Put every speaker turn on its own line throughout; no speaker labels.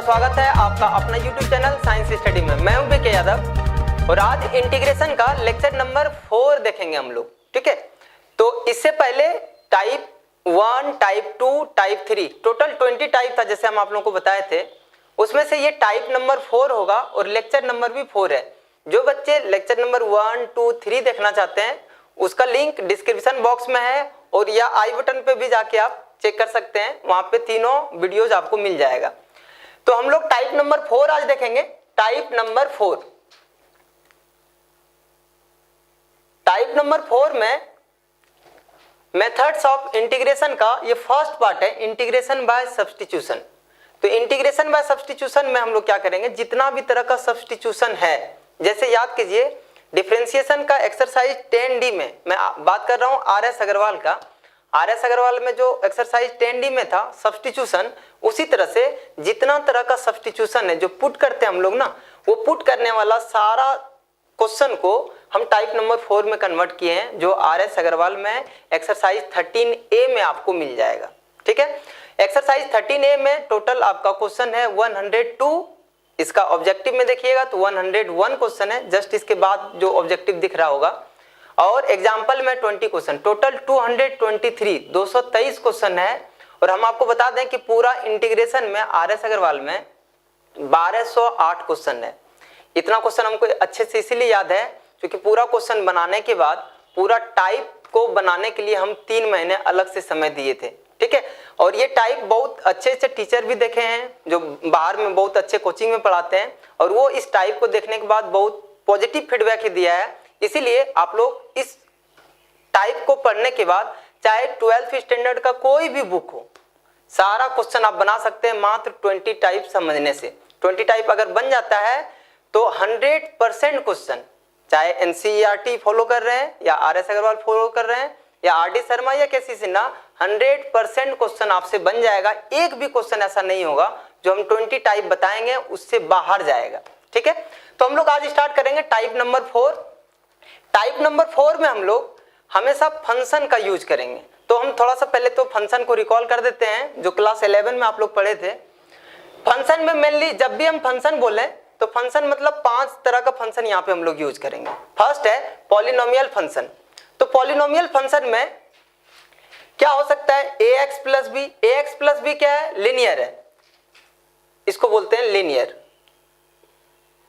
स्वागत है आपका अपना YouTube चैनल साइंस स्टडी में। मैं हूं बीके यादव और आज इंटीग्रेशन का लेक्चर नंबर 4 देखेंगे हम लोग। ठीक है, तो इससे पहले type 1, type 2, type 3 total 20 type था जैसे हम आप लोगों को बताए थे। उसमें से ये टाइप नंबर 4 होगा और लेक्चर नंबर भी 4 है। जो बच्चे लेक्चर नंबर 1, 2, 3 देखना चाहते हैं उसका लिंक डिस्क्रिप्शन बॉक्स में है और या आई बटन पे भी जाके आप चेक कर सकते हैं, वहां पे तीनों वीडियोज आपको मिल जाएगा। तो हम लोग टाइप नंबर 4 आज देखेंगे। टाइप नंबर 4, टाइप नंबर 4 में मेथड्स ऑफ इंटीग्रेशन का ये फर्स्ट पार्ट है, इंटीग्रेशन बाय सब्स्टिट्यूशन। तो इंटीग्रेशन बाय सब्स्टिट्यूशन में हम लोग क्या करेंगे, जितना भी तरह का सब्स्टिट्यूशन है, जैसे याद कीजिए डिफरेंशिएशन का एक्सरसाइज 10D में मैं बात कर रहा हूं RS अग्रवाल का। RS अग्रवाल में जो एक्सरसाइज 10D में था सब्स्टिट्यूशन, उसी तरह से जितना तरह का सब्स्टिट्यूशन है जो पुट करते हैं हम लोग ना, वो पुट करने वाला सारा क्वेश्चन को हम टाइप नंबर 4 में कन्वर्ट किए हैं, जो RS अग्रवाल में एक्सरसाइज 13A में आपको मिल जाएगा। ठीक है, एक्सरसाइज 13A में टोटल आपका क्वेश्चन है 102। इसका ऑब्जेक्टिव में देखिएगा तो 101 क्वेश्चन है, जस्ट इसके बाद जो ऑब्जेक्टिव दिख रहा होगा, और एग्जाम्पल में 20 क्वेश्चन, टोटल 223 क्वेश्चन है। और हम आपको बता दें कि पूरा इंटीग्रेशन में RS अग्रवाल में 1208 क्वेश्चन है। इतना क्वेश्चन हमको अच्छे से इसीलिए याद है क्योंकि पूरा क्वेश्चन बनाने के बाद पूरा टाइप को बनाने के लिए हम 3 महीने अलग से समय दिए थे। ठीक है, और ये टाइप बहुत अच्छे अच्छे टीचर भी देखे हैं जो बाहर में बहुत अच्छे कोचिंग में पढ़ाते हैं, और वो इस टाइप को देखने के बाद बहुत पॉजिटिव फीडबैक ही दिया है। इसीलिए आप लोग इस टाइप को पढ़ने के बाद चाहे 12th स्टैंडर्ड का कोई भी बुक हो, सारा क्वेश्चन आप बना सकते हैं मात्र 20 टाइप समझने से। 20 टाइप अगर बन जाता है तो 100% क्वेश्चन, चाहे NCERT फॉलो कर रहे हैं या RS अग्रवाल फॉलो कर रहे हैं या RD शर्मा या KC सिन्हा, 100% क्वेश्चन आपसे बन जाएगा। एक भी क्वेश्चन ऐसा नहीं होगा जो हम 20 टाइप बताएंगे उससे बाहर जाएगा। ठीक है, तो हम लोग आज स्टार्ट करेंगे टाइप नंबर 4। टाइप नंबर 4 में हम लोग हमेशा फंक्शन का यूज करेंगे। तो हम थोड़ा सा पहले तो फंक्शन को रिकॉल कर देते हैं जो क्लास 11 में आप लोग पढ़े थे। फंक्शन में मेनली जब भी हम फंक्शन बोले तो फंक्शन मतलब 5 तरह का फंक्शन यहाँ पे हम लोग यूज करेंगे। फर्स्ट है पॉलिनोमियल फंक्शन। तो पॉलिनोमियल फंक्शन में क्या हो सकता है, ax plus b. ax plus b क्या है, लीनियर है, इसको बोलते हैं लीनियर।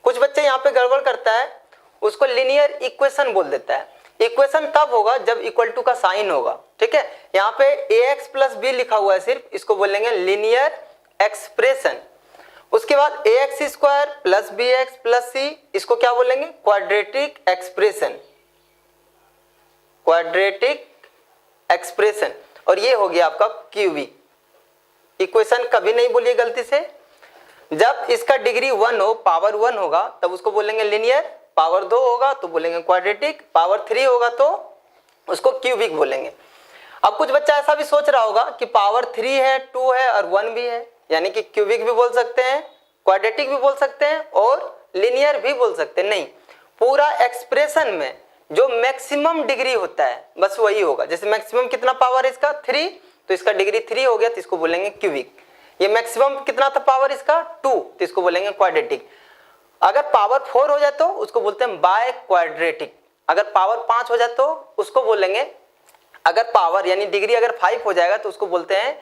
कुछ बच्चे यहाँ पे गड़बड़ करता है, उसको लीनियर इक्वेशन बोल देता है। इक्वेशन तब होगा जब इक्वल टू का साइन होगा। ठीक है, यहाँ पे ax प्लस बी लिखा हुआ है सिर्फ, इसको बोलेंगे लीनियर एक्सप्रेशन। उसके बाद ax square plus bx plus c, इसको क्या बोलेंगे, क्वाड्रेटिक एक्सप्रेशन, क्वाड्रेटिक एक्सप्रेशन। और ये हो गया आपका क्यूबिक इक्वेशन। कभी नहीं बोलिए गलती से, जब इसका डिग्री 1 हो, पावर 1 होगा तब उसको बोलेंगे लीनियर, पावर 2 होगा तो बोलेंगे क्वाड्रेटिक, पावर 3 होगा तो उसको क्यूबिक बोलेंगे। अब कुछ बच्चा ऐसा भी सोच रहा होगा कि पावर 3 है, 2 है और 1 भी है, यानी कि क्यूबिक भी बोल सकते हैं, क्वाड्रेटिक भी बोल सकते हैं और लीनियर भी बोल सकते हैं। नहीं, पूरा एक्सप्रेशन में जो मैक्सिमम डिग्री होता है बस वही होगा। जैसे मैक्सिमम कितना पावर है इसका 3, तो इसका डिग्री 3 हो गया तो इसको बोलेंगे क्यूबिक। ये मैक्सिमम कितना था पावर इसका 2, तो इसको बोलेंगे क्वाड्रेटिक। अगर पावर 4 हो जाए तो उसको बोलते हैं बाय क्वाड्रेटिक। अगर पावर 5 हो जाए तो उसको बोलेंगे, अगर पावर यानी डिग्री अगर 5 हो जाएगा तो उसको बोलते हैं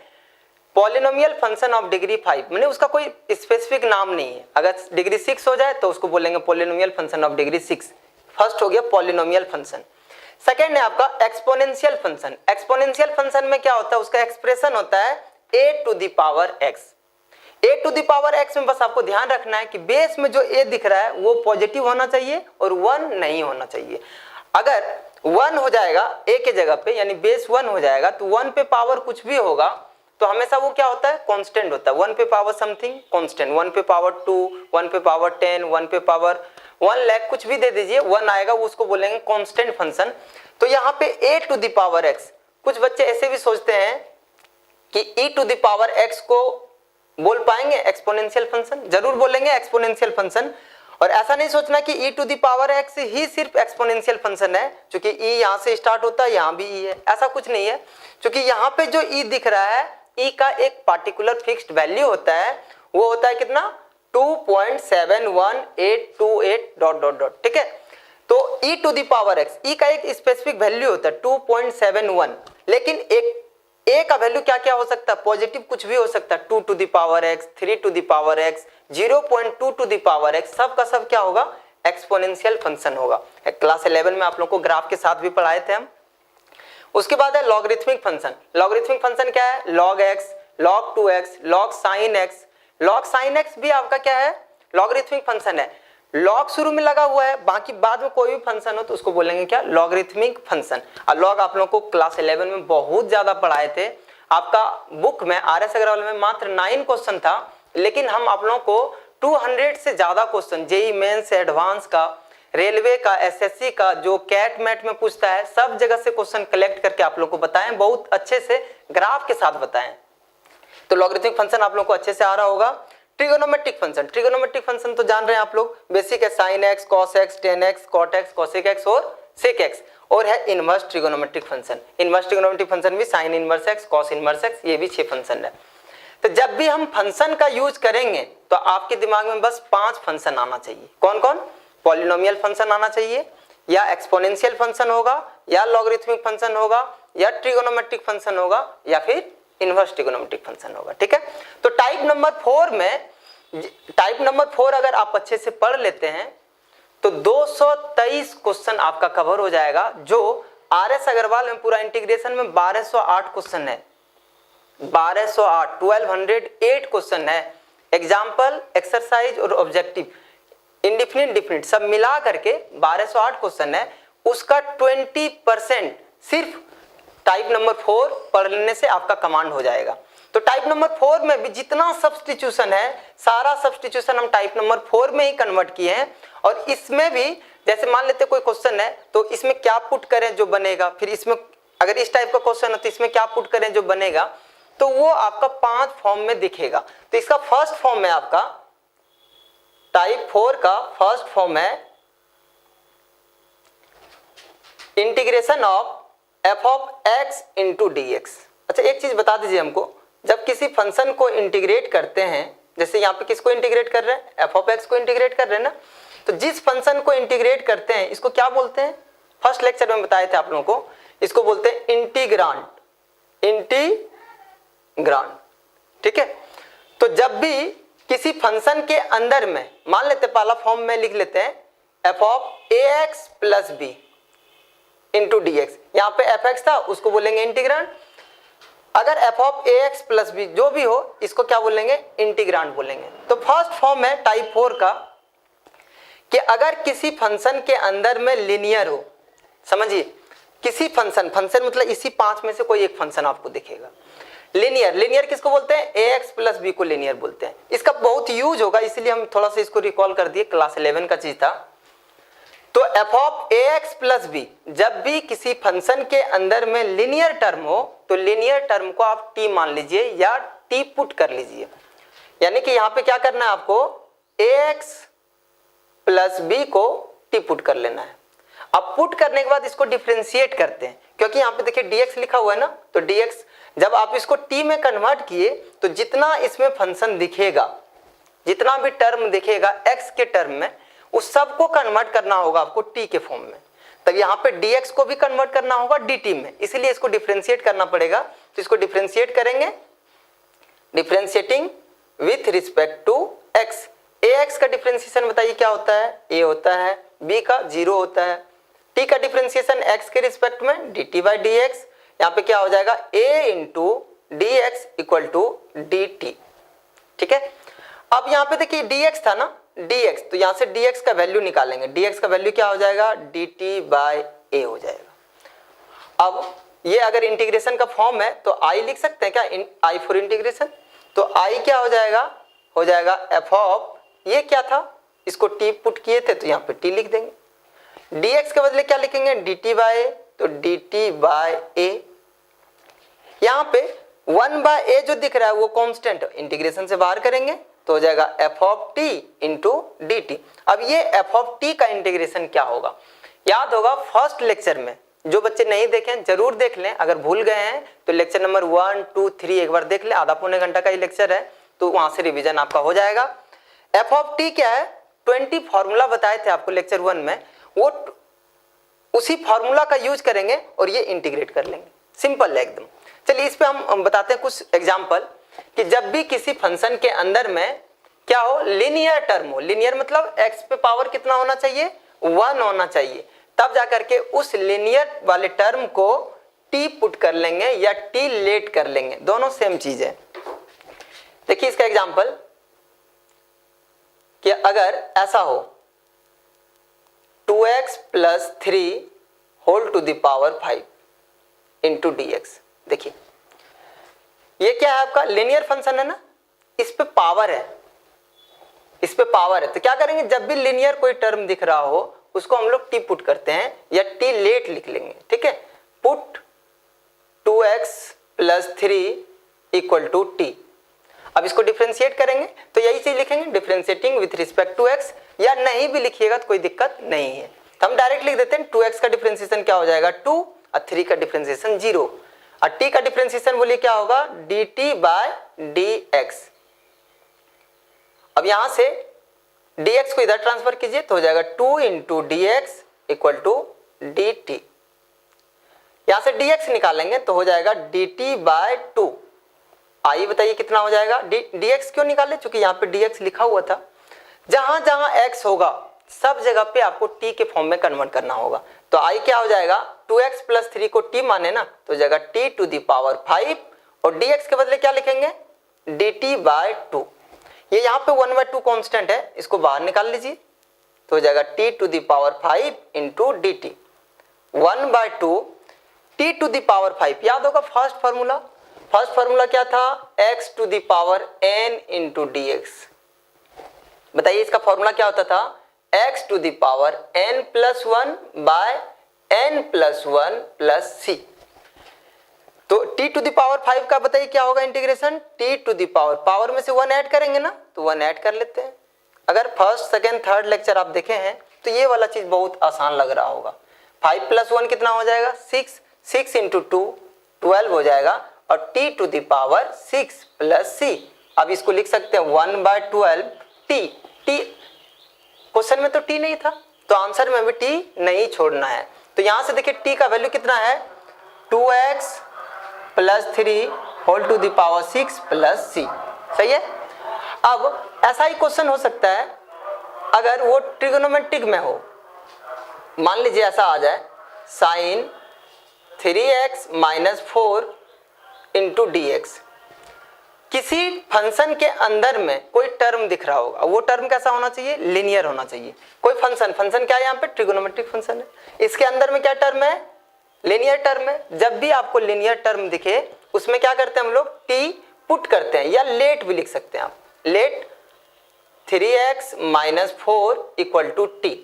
पॉलिनोमियल फंक्शन ऑफ डिग्री 5। मैंने उसका कोई स्पेसिफिक नाम नहीं है। अगर डिग्री 6 हो जाए तो उसको बोलेंगे polynomial function of degree 6। First हो गया पॉलिनोमियल फंक्शन। सेकेंड है आपका एक्सपोनेंशियल फंक्शन। एक्सपोनेंशियल फंक्शन में क्या होता है, उसका एक्सप्रेशन होता है a to the power x। a to the power x में बस आपको ध्यान रखना है कि बेस में जो a दिख रहा है वो पॉजिटिव होना चाहिए और 1 नहीं होना चाहिए। अगर 1 हो जाएगा a के जगह पे, यानी बेस 1 हो जाएगा तो 1 पे पावर कुछ भी होगा तो हमेशा वो क्या होता है, कांस्टेंट होता है। 1 पे पावर समथिंग कांस्टेंट, 1 पे पावर 2, 1 पे पावर 10, 1 पे पावर 1 लाख कुछ भी दे दीजिए, 1 आएगा, उसको बोलेंगे कांस्टेंट फंक्शन। तो यहाँ पे a to the power x, कुछ बच्चे ऐसे भी सोचते हैं कि e to the power x को बोल पाएंगे एक्सपोनेंशियल फंक्शन, जरूर बोलेंगे एक्सपोनेंशियल फंक्शन। और ऐसा नहीं सोचना कि e to the power x ही सिर्फ एक्सपोनेंशियल फंक्शन है, क्योंकि e यहाँ से स्टार्ट होता है, यहाँ भी e है, ऐसा कुछ नहीं है। क्योंकि यहाँ पे जो e दिख रहा है, e का एक पार्टिकुलर फिक्स्ड वैल्यू होता है, वो होता है कितना 2.71828 ठीक है। तो e to the power x, e का एक स्पेसिफिक वैल्यू होता है 2.71, लेकिन एक a का वैल्यू क्या क्या हो सकता है, पॉजिटिव कुछ भी हो सकता है, 2 to the power x, 3 to the power x, 0.2 to the power x, सब का सब क्या होगा, एक्सपोनेंशियल फंक्शन होगा। क्लास 11 में आप लोगों को ग्राफ के साथ भी पढ़ाए थे हम। उसके बाद है लॉगरिथमिक फंक्शन। लॉगरिथमिक फंक्शन क्या है, log x, log 2x, log sin x। log sin x भी आपका क्या है, लॉगरिथमिक फंक्शन है। log शुरू में लगा हुआ है, बाकी बाद में कोई भी फंक्शन हो तो उसको बोलेंगे क्या, लॉगरिथमिक फंक्शन। और log आप लोगों को क्लास 11 में बहुत ज्यादा पढ़ाए थे। आपका बुक में RS अग्रवाल में मात्र 9 क्वेश्चन था, लेकिन हम आप लोगों को 200 से ज्यादा क्वेश्चन जेईई मेंस, एडवांस का, रेलवे का, एसएससी का, जो कैट मैट में पूछता है, सब जगह से क्वेश्चन कलेक्ट करके आप लोग को बताएं, बहुत अच्छे से ग्राफ के साथ बताएं। तो लॉगरिथमिक फंक्शन आप लोग को अच्छे से आ रहा होगा। ट्रिगोनोमेट्रिक फंक्शन, ट्रिगोनोमेट्रिक फंक्शन तो जान रहे हैं आप लोग, बेसिक है, sin x, cos x, tan x, cot x, cosec x और sec x, और है inverse trigonometric function. Inverse trigonometric function भी sin inverse x, cos inverse x, ये भी 6 फंक्शन है। तो जब भी हम फंक्शन का यूज करेंगे तो आपके दिमाग में बस 5 फंक्शन आना चाहिए। कौन कौन, पॉलिनोमियल फंक्शन आना चाहिए, या एक्सपोनेंशियल फंक्शन होगा, या लॉगरिथमिक फंक्शन होगा, या ट्रिगोनोमेट्रिक फंक्शन होगा, या फिर इनवर्स ट्रिगोनोमेट्रिक फंक्शन होगा। ठीक है, तो टाइप नंबर 4 अगर आप अच्छे से पढ़ लेते हैं तो 223 क्वेश्चन आपका कवर हो जाएगा, जो RS अग्रवाल में पूरा इंटीग्रेशन में 1208 क्वेश्चन है, 1208, 1208 क्वेश्चन है। एग्जाम्पल, एक्सरसाइज और ऑब्जेक्टिव, इंडिफिनिट, डिफिनिट सब मिला करके 1208 क्वेश्चन है। उसका 20% सिर्फ टाइप नंबर 4 पढ़ लेने से आपका कमांड हो जाएगा। तो टाइप नंबर 4 में भी जितना सब्स्टिट्यूशन है, सारा सब्स्टिट्यूशन हम टाइप नंबर 4 में ही कन्वर्ट किए हैं। और इसमें भी जैसे मान लेते कोई क्वेश्चन है तो इसमें क्या पुट करें जो बनेगा, फिर इसमें अगर इस टाइप का क्वेश्चन है तो इसमें क्या पुट करें जो बनेगा, तो वो आपका 5 फॉर्म में दिखेगा। तो इसका फर्स्ट फॉर्म है आपका, टाइप 4 का फर्स्ट फॉर्म है integration of f of x into dx। अच्छा एक चीज बता दीजिए हमको, जब किसी फंक्शन को इंटीग्रेट करते हैं, जैसे यहाँ पे किसको इंटीग्रेट कर रहे हैं, f ऑफ x को इंटीग्रेट कर रहे हैं ना, तो जिस फंक्शन को इंटीग्रेट करते हैं इसको क्या बोलते हैं, फर्स्ट लेक्चर में बताए थे आप लोगों को, इसको बोलते हैं इंटीग्रांड, इंटीग्रांड। ठीक है, तो जब भी किसी फंक्शन के अंदर में, मान लेते पहला फॉर्म में लिख लेते हैं f of ax plus b into dx, यहाँ पे fx था उसको बोलेंगे इंटीग्रांड। अगर f of ax plus b जो भी हो इसको क्या बोलेंगे, इंटीग्रांड बोलेंगे। तो फर्स्ट फॉर्म है टाइप 4 का कि अगर किसी फंक्शन के अंदर में लिनियर हो, समझिए किसी फंक्शन मतलब इसी 5 में से कोई एक फंक्शन आपको दिखेगा लिनियर किसको बोलते हैं, ax प्लस बी को लिनियर बोलते हैं। इसका बहुत यूज होगा इसलिए हम थोड़ा सा इसको रिकॉल कर दिए, क्लास 11 का चीज था। तो f of ax plus b, जब भी किसी फंक्शन के अंदर में लिनियर टर्म हो तो लिनियर टर्म को आप t मान लीजिए या t पुट कर लीजिए। यानी कि यहाँ पे क्या करना है आपको, ax प्लस बी को t पुट कर लेना है। अब पुट करने के बाद इसको डिफरेंशिएट करते हैं, क्योंकि यहाँ पे देखिए dx लिखा हुआ है ना, तो dx जब आप इसको t में कन्वर्ट किए तो जितना इसमें फंक्शन दिखेगा, जितना भी टर्म दिखेगा x के टर्म में, उस सब को कन्वर्ट करना होगा आपको t के फॉर्म में। तब यहाँ पे dx को भी कन्वर्ट करना होगा dt में, इसलिए इसको डिफरेंशिएट करना पड़ेगा। तो इसको डिफरेंशिएट करेंगे, differentiating with respect to x। ax का डिफरेंशिएशन बताइए क्या होता है, a होता है, b का 0 होता है, t का डिफरेंशिएशन x के रिस्पेक्ट में dt बाई dx, यहाँ पे क्या हो जाएगा a into dx equal to dt। ठीक है, अब यहाँ पे देखिए dx था ना, dx, तो यहाँ से dx का वैल्यू निकालेंगे, dx का वैल्यू क्या हो जाएगा, dt बाई a हो जाएगा। अब ये अगर इंटीग्रेशन का फॉर्म है तो i लिख सकते हैं क्या, i फॉर इंटीग्रेशन, तो i क्या हो जाएगा f ऑफ, ये क्या था, इसको t पुट किए थे तो यहाँ पे t लिख देंगे, dx के बदले क्या लिखेंगे, dt बाई a, तो dt बाई a। यहाँ पे 1 बाय a जो दिख रहा है वो कांस्टेंट, इंटीग्रेशन से बाहर करेंगे तो हो जाएगा f of t into dt। अब ये f ऑफ t का इंटीग्रेशन क्या होगा, याद होगा फर्स्ट लेक्चर में, जो बच्चे नहीं देखें जरूर देख लें, अगर भूल गए हैं तो लेक्चर नंबर 1, 2, 3 एक बार देख लें, आधा पौने घंटा का ही लेक्चर है, तो वहां से रिवीजन आपका हो जाएगा। एफ ऑफ टी क्या है, 20 फॉर्मूला बताए थे आपको लेक्चर 1 में, वो उसी फॉर्मूला का यूज करेंगे और ये इंटीग्रेट कर लेंगे। सिंपल है एकदम। चलिए इस पे हम बताते हैं कुछ एग्जांपल कि जब भी किसी फंक्शन के अंदर में क्या हो, लीनियर टर्म हो, लीनियर मतलब x पे पावर कितना होना चाहिए, 1 होना चाहिए, तब जाकर के उस लीनियर वाले टर्म को t पुट कर लेंगे या t लेट कर लेंगे, दोनों सेम चीज है। देखिए इसका एग्जांपल कि अगर ऐसा हो 2x plus 3 whole to the power 5 into dx। देखिए ये क्या है, आपका लीनियर फंक्शन है ना, इस पे पावर है, इस पे पावर है, तो क्या करेंगे, जब भी लीनियर कोई टर्म दिख रहा हो उसको हम लोग टी पुट करते हैं या टी लेट लिख लेंगे। ठीक है, put 2x plus 3 equal to t. अब इसको डिफरेंशिएट करेंगे तो यही चीज लिखेंगे, differentiating with respect to x, या नहीं भी लिखिएगा तो कोई दिक्कत नहीं है, तो हम डायरेक्ट लिख देते हैं 2x का डिफरेंशिएशन क्या हो जाएगा 2 और 3 का डिफरेंशिएशन 0 और t का डिफरेंशिएशन बोलिए क्या होगा dt बाय dx। अब यहां से dx को इधर ट्रांसफर कीजिए तो हो जाएगा 2 into dx equal to dt। यहां से dx निकालेंगे तो हो जाएगा dt बाय 2। आइए बताइए कितना हो जाएगा, dx क्यों निकाले, क्योंकि यहाँ पे dx लिखा हुआ था, जहां जहां x होगा सब जगह पे आपको t के फॉर्म में कन्वर्ट करना होगा। तो i क्या हो जाएगा 2x प्लस 3 को t माने ना तो हो जाएगा t टू द पावर 5 और dx के बदले क्या लिखेंगे dt बाय 2। ये यहाँ पे 1/2 कांस्टेंट है, इसको बाहर निकाल लीजिए तो हो जाएगा t to the power 5 into dt। 1/2 t to the power 5, याद होगा फर्स्ट फार्मूला क्या था x to the power n into dx। बताइए इसका फॉर्मूला क्या होता था x to the power n plus 1 by n plus 1 plus c। तो t टू द पावर 5 का बताइए क्या होगा integration, t to the power में से 1 ऐड करेंगे ना तो 1 ऐड कर लेते हैं। अगर फर्स्ट सेकंड थर्ड लेक्चर आप देखे हैं तो ये वाला चीज बहुत आसान लग रहा होगा। 5 प्लस 1 कितना हो जाएगा 6 इंटू 2 12 हो जाएगा और t to the power 6 plus c। अब इसको लिख सकते हैं 1/12 t। क्वेश्चन में तो t नहीं था तो आंसर में भी t नहीं छोड़ना है। तो यहां से देखिए t का वैल्यू कितना है 2x plus 3 whole to the power 6 plus c। सही है। अब ऐसा ही क्वेश्चन हो सकता है अगर वो ट्रिगोनोमेट्रिक में हो, मान लीजिए ऐसा आ जाए sine 3x minus 4 into dx। किसी फंक्शन के अंदर में कोई टर्म दिख रहा होगा, वो टर्म कैसा होना चाहिए लीनियर होना चाहिए। कोई फंक्शन क्या है यहाँ पे ट्रिगोनोमेट्रिक फंक्शन है, इसके अंदर में क्या टर्म है लीनियर टर्म है। जब भी आपको लीनियर टर्म दिखे उसमें क्या करते हैं हम लोग t पुट करते हैं या लेट भी लिख सकते हैं आप, let 3x minus 4 equal to t।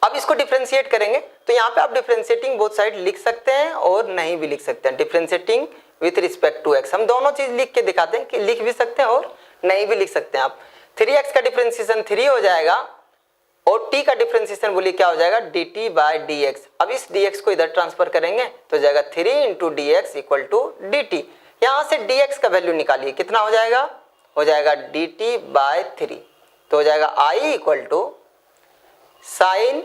अब इसको डिफरेंशिएट करेंगे तो यहाँ पे आप डिफरेंशिएटिंग बोथ साइड लिख सकते हैं और नहीं भी लिख सकते हैं, differentiating with respect to x। हम दोनों चीज लिख के दिखाते हैं कि लिख भी सकते हैं और नहीं भी लिख सकते हैं आप। 3x का डिफरेंशिएशन 3 हो जाएगा और t का डिफरेंशिएशन बोलिए क्या हो जाएगा dt बाय dx। अब इस dx को इधर ट्रांसफर करेंगे तो जाएगा 3 into dx equal to dt। यहाँ से dx का वैल्यू निकालिए कितना हो जाएगा dt बाय 3। तो हो जाएगा i इक्वल टू साइन,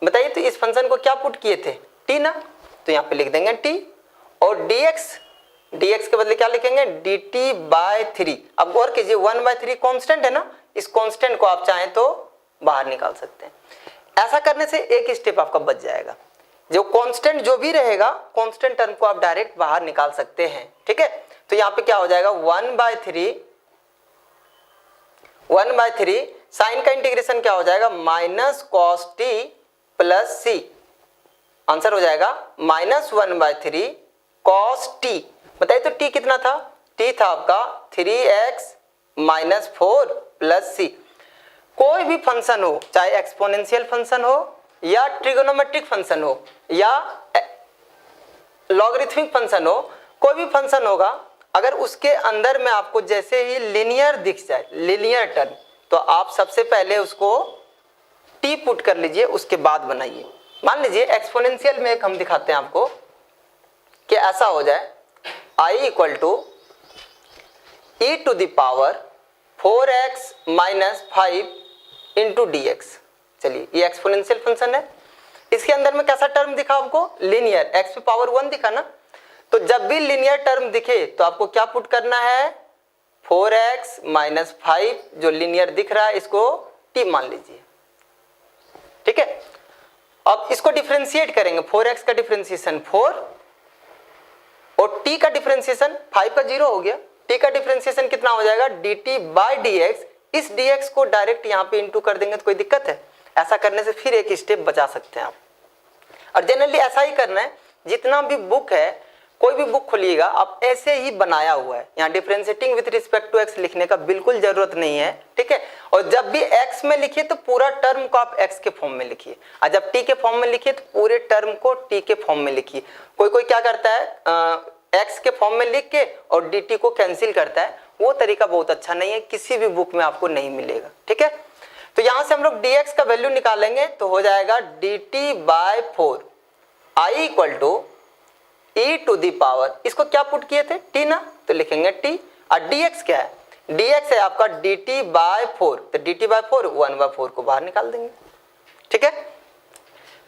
बताइए तो इस फंक्शन को क्या पुट किए थे t ना, तो यहाँ पे लिख देंगे t और dx के बदले क्या लिखेंगे dt बाय 3। अब गौर कीजिए 1/3 कांस्टेंट है ना, इस कांस्टेंट को आप चाहें तो बाहर निकाल सकते हैं। ऐसा करने से एक स्टेप आपका बच जाएगा, जो कांस्टेंट जो भी रहेगा कांस्टेंट टर्म को आप डायरेक्ट बाहर निकाल सकते हैं। ठीक है, तो यहाँ पे क्या हो जाएगा 1/3 साइन का इंटीग्रेशन क्या हो जाएगा minus cos t plus c। Answer हो जाएगा -1/3 कॉस t। बताइए तो t कितना था, t था आपका 3x माइनस 4 प्लस c। कोई भी फंक्शन हो, चाहे एक्सपोनेंशियल फंक्शन हो या ट्रिगोनोमेट्रिक फंक्शन हो या लॉगरिथमिक फंक्शन हो, कोई भी फंक्शन होगा अगर उसके अंदर में आपको जैसे ही लीनियर दिख जाए लीनियर टर्म, तो आप सबसे पहले उसको t पुट कर लीजिए, उसके बाद बनाइए। मान लीजिए एक्सपोनेंशियल में एक हम दिखाते हैं आपको कि ऐसा हो जाए i equal to e to the power 4x minus 5 into d x. चलिए ये एक्सपोनेंशियल फंक्शन है, इसके अंदर में कैसा टर्म दिखा आपको, लीनियर, x पे पावर 1 दिखा ना। तो जब भी लीनियर टर्म दिखे तो आपको क्या पुट करना है, 4x माइनस 5 जो लीनियर दिख रहा है इसको t मान लीजिए, ठीक है। अब इसको डिफरेंशिएट करेंगे, 4x का डिफरेंशिएशन 4 और t का डिफरेंशिएशन 5 का 0 हो गया। t का डिफरेंशिएशन कितना हो जाएगा, dt बाय dx। इस dx को डायरेक्ट यहाँ पे इंटू कर देंगे तो कोई दिक्कत है, ऐसा करने से फिर एक स्टेप बचा सकते हैं आप। और जनरली ऐसा ही करना है, जितना भी बुक है, कोई भी बुक खोलिएगा आप ऐसे ही बनाया हुआ है, यहाँ differentiating with respect to x लिखने का बिल्कुल जरूरत नहीं है, ठीक है। और जब भी x में लिखिए तो पूरा टर्म को आप x के फॉर्म में लिखिए, और जब t के फॉर्म में लिखिए तो पूरे टर्म को t के फॉर्म में लिखिए। कोई क्या करता है x के फॉर्म में लिख के और dt को कैंसिल करता है, वो तरीका बहुत अच्छा नहीं है, किसी भी बुक में आपको नहीं मिलेगा, ठीक है। तो यहां से हम लोग dx का वैल्यू निकालेंगे तो हो जाएगा dt by 4 i equal to e to the power, इसको क्या पुट किए थे, t ना, तो लिखेंगे t। और dx क्या है, dx है आपका dt बाय 4, तो dt बाय 4 1/4 को बाहर निकाल देंगे, ठीक है।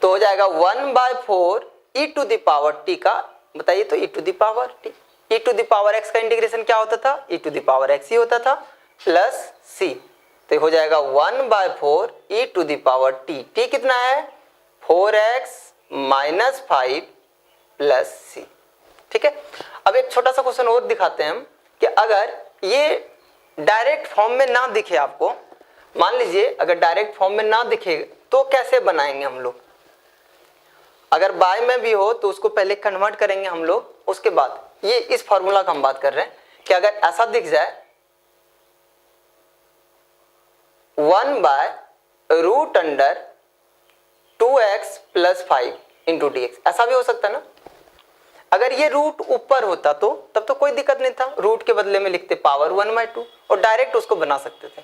तो हो जाएगा 1/4 e to the power t का, बताइए तो e to the power t, e to the power x का इंटीग्रेशन क्या होता था, e to the power x ही होता था प्लस c। तो हो जाएगा 1/4 e to the power t, t कितना है 4x माइनस 5 प्लस सी, ठीक है। अब एक छोटा सा क्वेश्चन और दिखाते हैं हम कि अगर ये डायरेक्ट फॉर्म में ना दिखे आपको, मान लीजिए अगर डायरेक्ट फॉर्म में ना दिखे तो कैसे बनाएंगे हम लोग। अगर बाय में भी हो तो उसको पहले कन्वर्ट करेंगे हम लोग, उसके बाद ये इस फॉर्मूला का हम बात कर रहे हैं कि अगर ऐसा दिख जाए 1/√2x plus 5 into d x, ऐसा भी हो सकता है ना। अगर ये रूट ऊपर होता तो तब तो कोई दिक्कत नहीं था, रूट के बदले में लिखते पावर 1/2 और डायरेक्ट उसको बना सकते थे।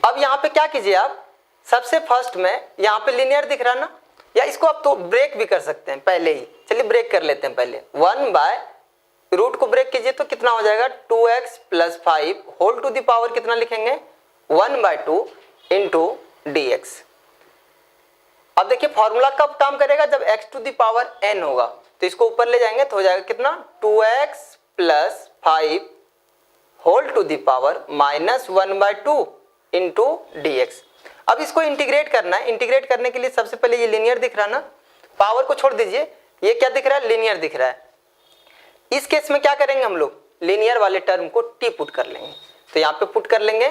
अब यहाँ पे क्या कीजिए आप, सबसे फर्स्ट में यहाँ पे लीनियर दिख रहा ना, या इसको आप तो ब्रेक भी कर सकते हैं पहले ही, चलिए ब्रेक कर लेते हैं पहले। 1/रूट को ब्रेक कीजिए तो कितना हो जाएगा 2x plus 5 whole to the power कितना लिखेंगे 1/2 इंटू डी एक्स। अब देखिए फॉर्मूला कब काम करेगा, जब x to the power n होगा, तो इसको ऊपर ले जाएंगे तो हो जाएगा कितना 2x plus 5 whole to the power minus 1/2 into d x. अब इसको इंटीग्रेट करना है, इंटीग्रेट करने के लिए सबसे पहले ये लीनियर दिख रहा है ना, पावर को छोड़ दीजिए, ये क्या दिख रहा है लीनियर दिख रहा है। इस केस में क्या करेंगे हम लोग, लीनियर वाले टर्म को t पुट कर लेंगे, तो यहाँ पे पुट कर लेंगे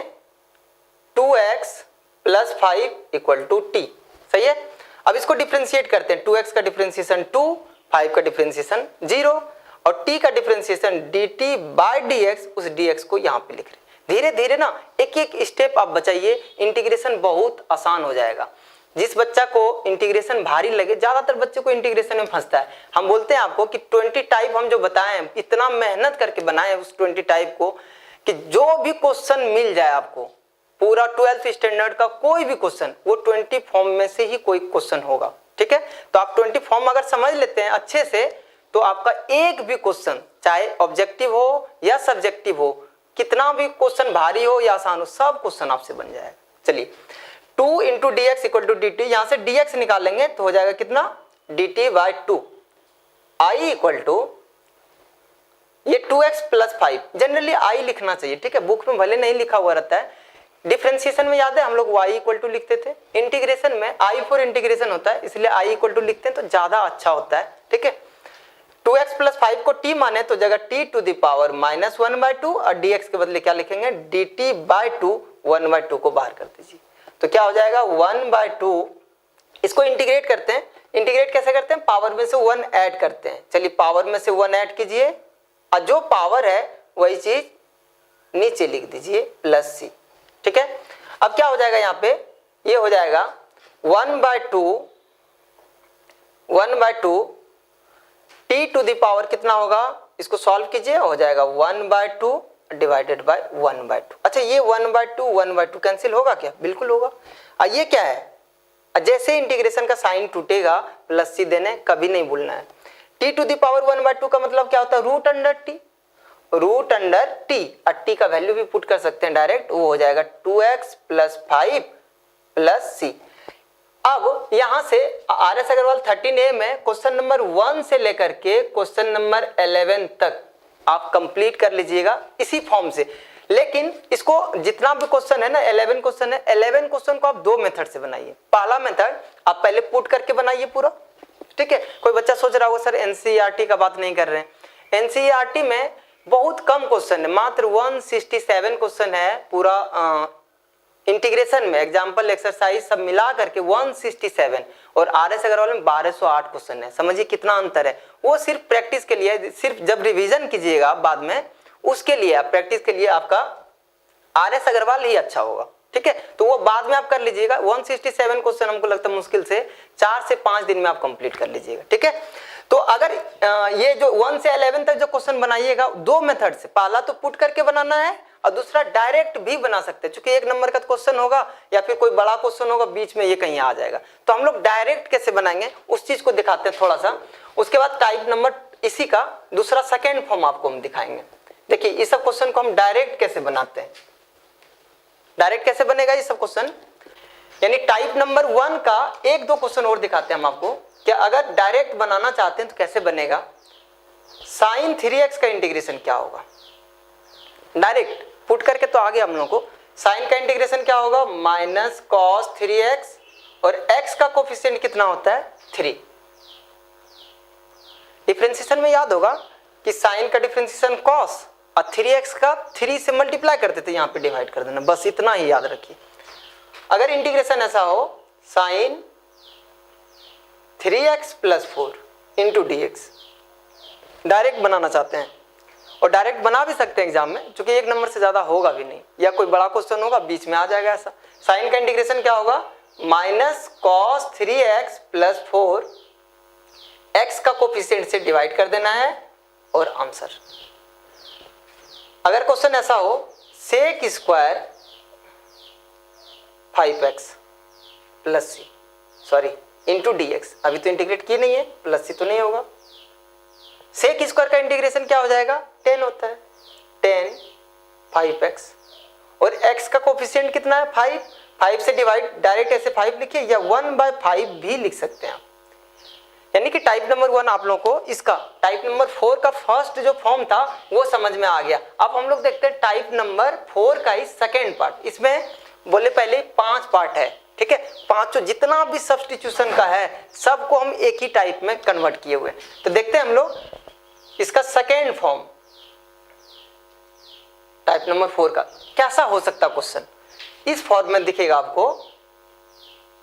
2x plus 5 equal to t, सही है। अब इसको डिफरेंशिएट करते हैं, 2x का डिफरेंशिएशन 2, 5 का डिफरेंशिएशन 0 और t का डिफरेंशिएशन dt बाय dx, उस dx को यहाँ पे लिख रहे हैं। धीरे धीरे ना एक एक स्टेप आप बचाइए, इंटीग्रेशन बहुत आसान हो जाएगा। जिस बच्चा को इंटीग्रेशन भारी लगे, ज्यादातर बच्चे को इंटीग्रेशन में फंसता है। हम बोलते हैं आपको कि 20 टाइप हम जो बताए हैं, इतना मेहनत करके बनाए उस 20 टाइप को कि जो भी क्वेश्चन मिल जाए आपको, पूरा 12th स्टैंडर्ड का कोई भी क्वेश्चन, वो 20 फॉर्म में से ही कोई क्वेश्चन होगा, ठीक है। तो आप 20 फॉर्म अगर समझ लेते हैं अच्छे से, तो आपका एक भी क्वेश्चन चाहे ऑब्जेक्टिव हो या सब्जेक्टिव हो, कितना भी क्वेश्चन भारी हो या आसान हो, सब क्वेश्चन आपसे बन जाएगा। चलिए 2 into d x equal to d t, यहां से डी एक्स निकालेंगे तो हो जाएगा कितना d t by 2 i equal to ये 2x प्लस 5, जनरली आई लिखना चाहिए, ठीक है। बुक में भले नहीं लिखा हुआ रहता है, डिफरेंशिएशन में याद है हम लोग y इक्वल टू लिखते थे, इंटीग्रेशन में i फॉर इंटीग्रेशन होता है, इसलिए i इक्वल टू लिखते हैं तो ज्यादा अच्छा होता है, ठीक है। 2x प्लस 5 को t माने तो जगह t to the power minus 1/2 और dx के बदले क्या लिखेंगे dt बाय 2, 1/2 को बाहर कर दीजिए तो क्या हो जाएगा 1/2। इसको इंटीग्रेट करते हैं, इंटीग्रेट कैसे करते हैं, पावर में से 1 ऐड करते हैं। चलिए पावर में से 1 ऐड कीजिए और जो पावर है वही चीज नीचे लिख दीजिए प्लस c, ठीक है। अब क्या हो जाएगा यहाँ पे, ये हो जाएगा 1/2 t टू दी पावर कितना होगा, इसको सॉल्व कीजिए, हो जाएगा 1/2 डिवाइडेड बाय 1/2। अच्छा ये 1/2 कैंसिल होगा क्या, बिल्कुल होगा। ये क्या है, जैसे इंटीग्रेशन का साइन टूटेगा प्लस सी देने कभी नहीं भूलना है। t टू दी पावर 1/2 का मतलब क्या होता है root under t, root under t, और टी का वैल्यू भी पुट कर सकते हैं डायरेक्ट, वो हो जाएगा 2x प्लस 5 प्लस सी। अब यहां से RS अग्रवाल 13A में क्वेश्चन नंबर 1 से लेकर के क्वेश्चन नंबर 11 तक आप कंप्लीट कर लीजिएगा इसी फॉर्म से। लेकिन इसको जितना भी क्वेश्चन है ना, 11 क्वेश्चन है, 11 क्वेश्चन को आप दो मेथड से बनाइए। पहला मेथड आप पहले पुट करके बनाइए पूरा, ठीक है। कोई बच्चा सोच रहा होगा सर NCERT का बात नहीं कर रहे हैं। NCERT में बहुत कम क्वेश्चन है, मात्र 167 क्वेश्चन है पूरा इंटीग्रेशन में, एग्जाम्पल एक्सरसाइज सब मिला करके 167, और RS अग्रवाल में 1208 क्वेश्चन है। समझिए कितना अंतर है। वो सिर्फ प्रैक्टिस के लिए, सिर्फ जब रिवीजन कीजिएगा बाद में, उसके लिए, प्रैक्टिस के लिए आपका RS अग्रवाल ही अच्छा होगा, ठीक है। तो वो बाद में आप कर लीजिएगा। 167 क्वेश्चन हमको लगता है मुश्किल से 4 से 5 दिन में आप कंप्लीट कर लीजिएगा, ठीक है। तो अगर ये जो 1 से 11 तक जो क्वेश्चन बनाइएगा दो मेथड से, पहला तो पुट करके बनाना है और दूसरा डायरेक्ट भी बना सकते हैं, क्योंकि 1 नंबर का क्वेश्चन होगा या फिर कोई बड़ा क्वेश्चन होगा बीच में, ये कहीं आ जाएगा। तो हम लोग डायरेक्ट कैसे बनाएंगे उस चीज को दिखाते हैं थोड़ा सा। उसके बाद टाइप नंबर इसी का दूसरा सेकेंड फॉर्म आपको हम दिखाएंगे। देखिए इस सब क्वेश्चन को हम डायरेक्ट कैसे बनाते हैं, डायरेक्ट कैसे बनेगा ये सब क्वेश्चन, यानी टाइप नंबर 1 का 1-2 क्वेश्चन और दिखाते हैं हम आपको कि अगर डायरेक्ट बनाना चाहते हैं तो कैसे बनेगा। साइन 3x का इंटीग्रेशन क्या होगा, डायरेक्ट पुट करके तो आगे हम लोगों को साइन का इंटीग्रेशन क्या होगा, माइनस कॉस 3x, और x का कोफिशिएंट कितना होता है 3। डिफरेंशिएशन में याद होगा कि साइन का डिफरेंशिएशन कॉस और 3x का 3 से मल्टीप्लाई करते थे, यहाँ पे डिवाइड कर देना, बस इतना ही याद रखिए। अगर इंटीग्रेशन ऐसा हो sine 3x plus 4 into dx, direct बनाना चाहते हैं और डायरेक्ट बना भी सकते हैं एग्जाम में, क्योंकि 1 नंबर से ज्यादा होगा भी नहीं, या कोई बड़ा क्वेश्चन होगा बीच में आ जाएगा ऐसा। साइन का इंटीग्रेशन क्या होगा, minus cos 3x plus 4, x का कोफिशिएंट से डिवाइड कर देना है और आंसर। अगर क्वेश्चन ऐसा हो सेक स्क्वायर 5x प्लस सी, सॉरी इंटू dx, अभी तो इंटीग्रेट किए नहीं है, प्लस सी तो नहीं होगा। सेक स्क्वायर का इंटीग्रेशन क्या हो जाएगा, 10 होता है, 10 5x, और x का कोफिशिएंट कितना है 5, 5 से डिवाइड डायरेक्ट ऐसे 5 लिखिए, या 1/5 भी लिख सकते हैं आप। यानी कि टाइप नंबर 1 आप लोगों को इसका, टाइप नंबर 4 का फर्स्ट जो फॉर्म था वो समझ में आ गया। अब हम लोग देखते हैं टाइप नंबर 4 का ही सेकेंड पार्ट। इसमें बोले पहले 5 पार्ट है, ठीक है, पांचों जितना भी सब्स्टिट्यूशन का है सबको हम एक ही टाइप में कन्वर्ट किए हुए। तो देखते हैं हम लोग इसका सेकेंड फॉर्म टाइप नंबर 4 का कैसा हो सकता क्वेश्चन। इस फॉर्म में दिखेगा आपको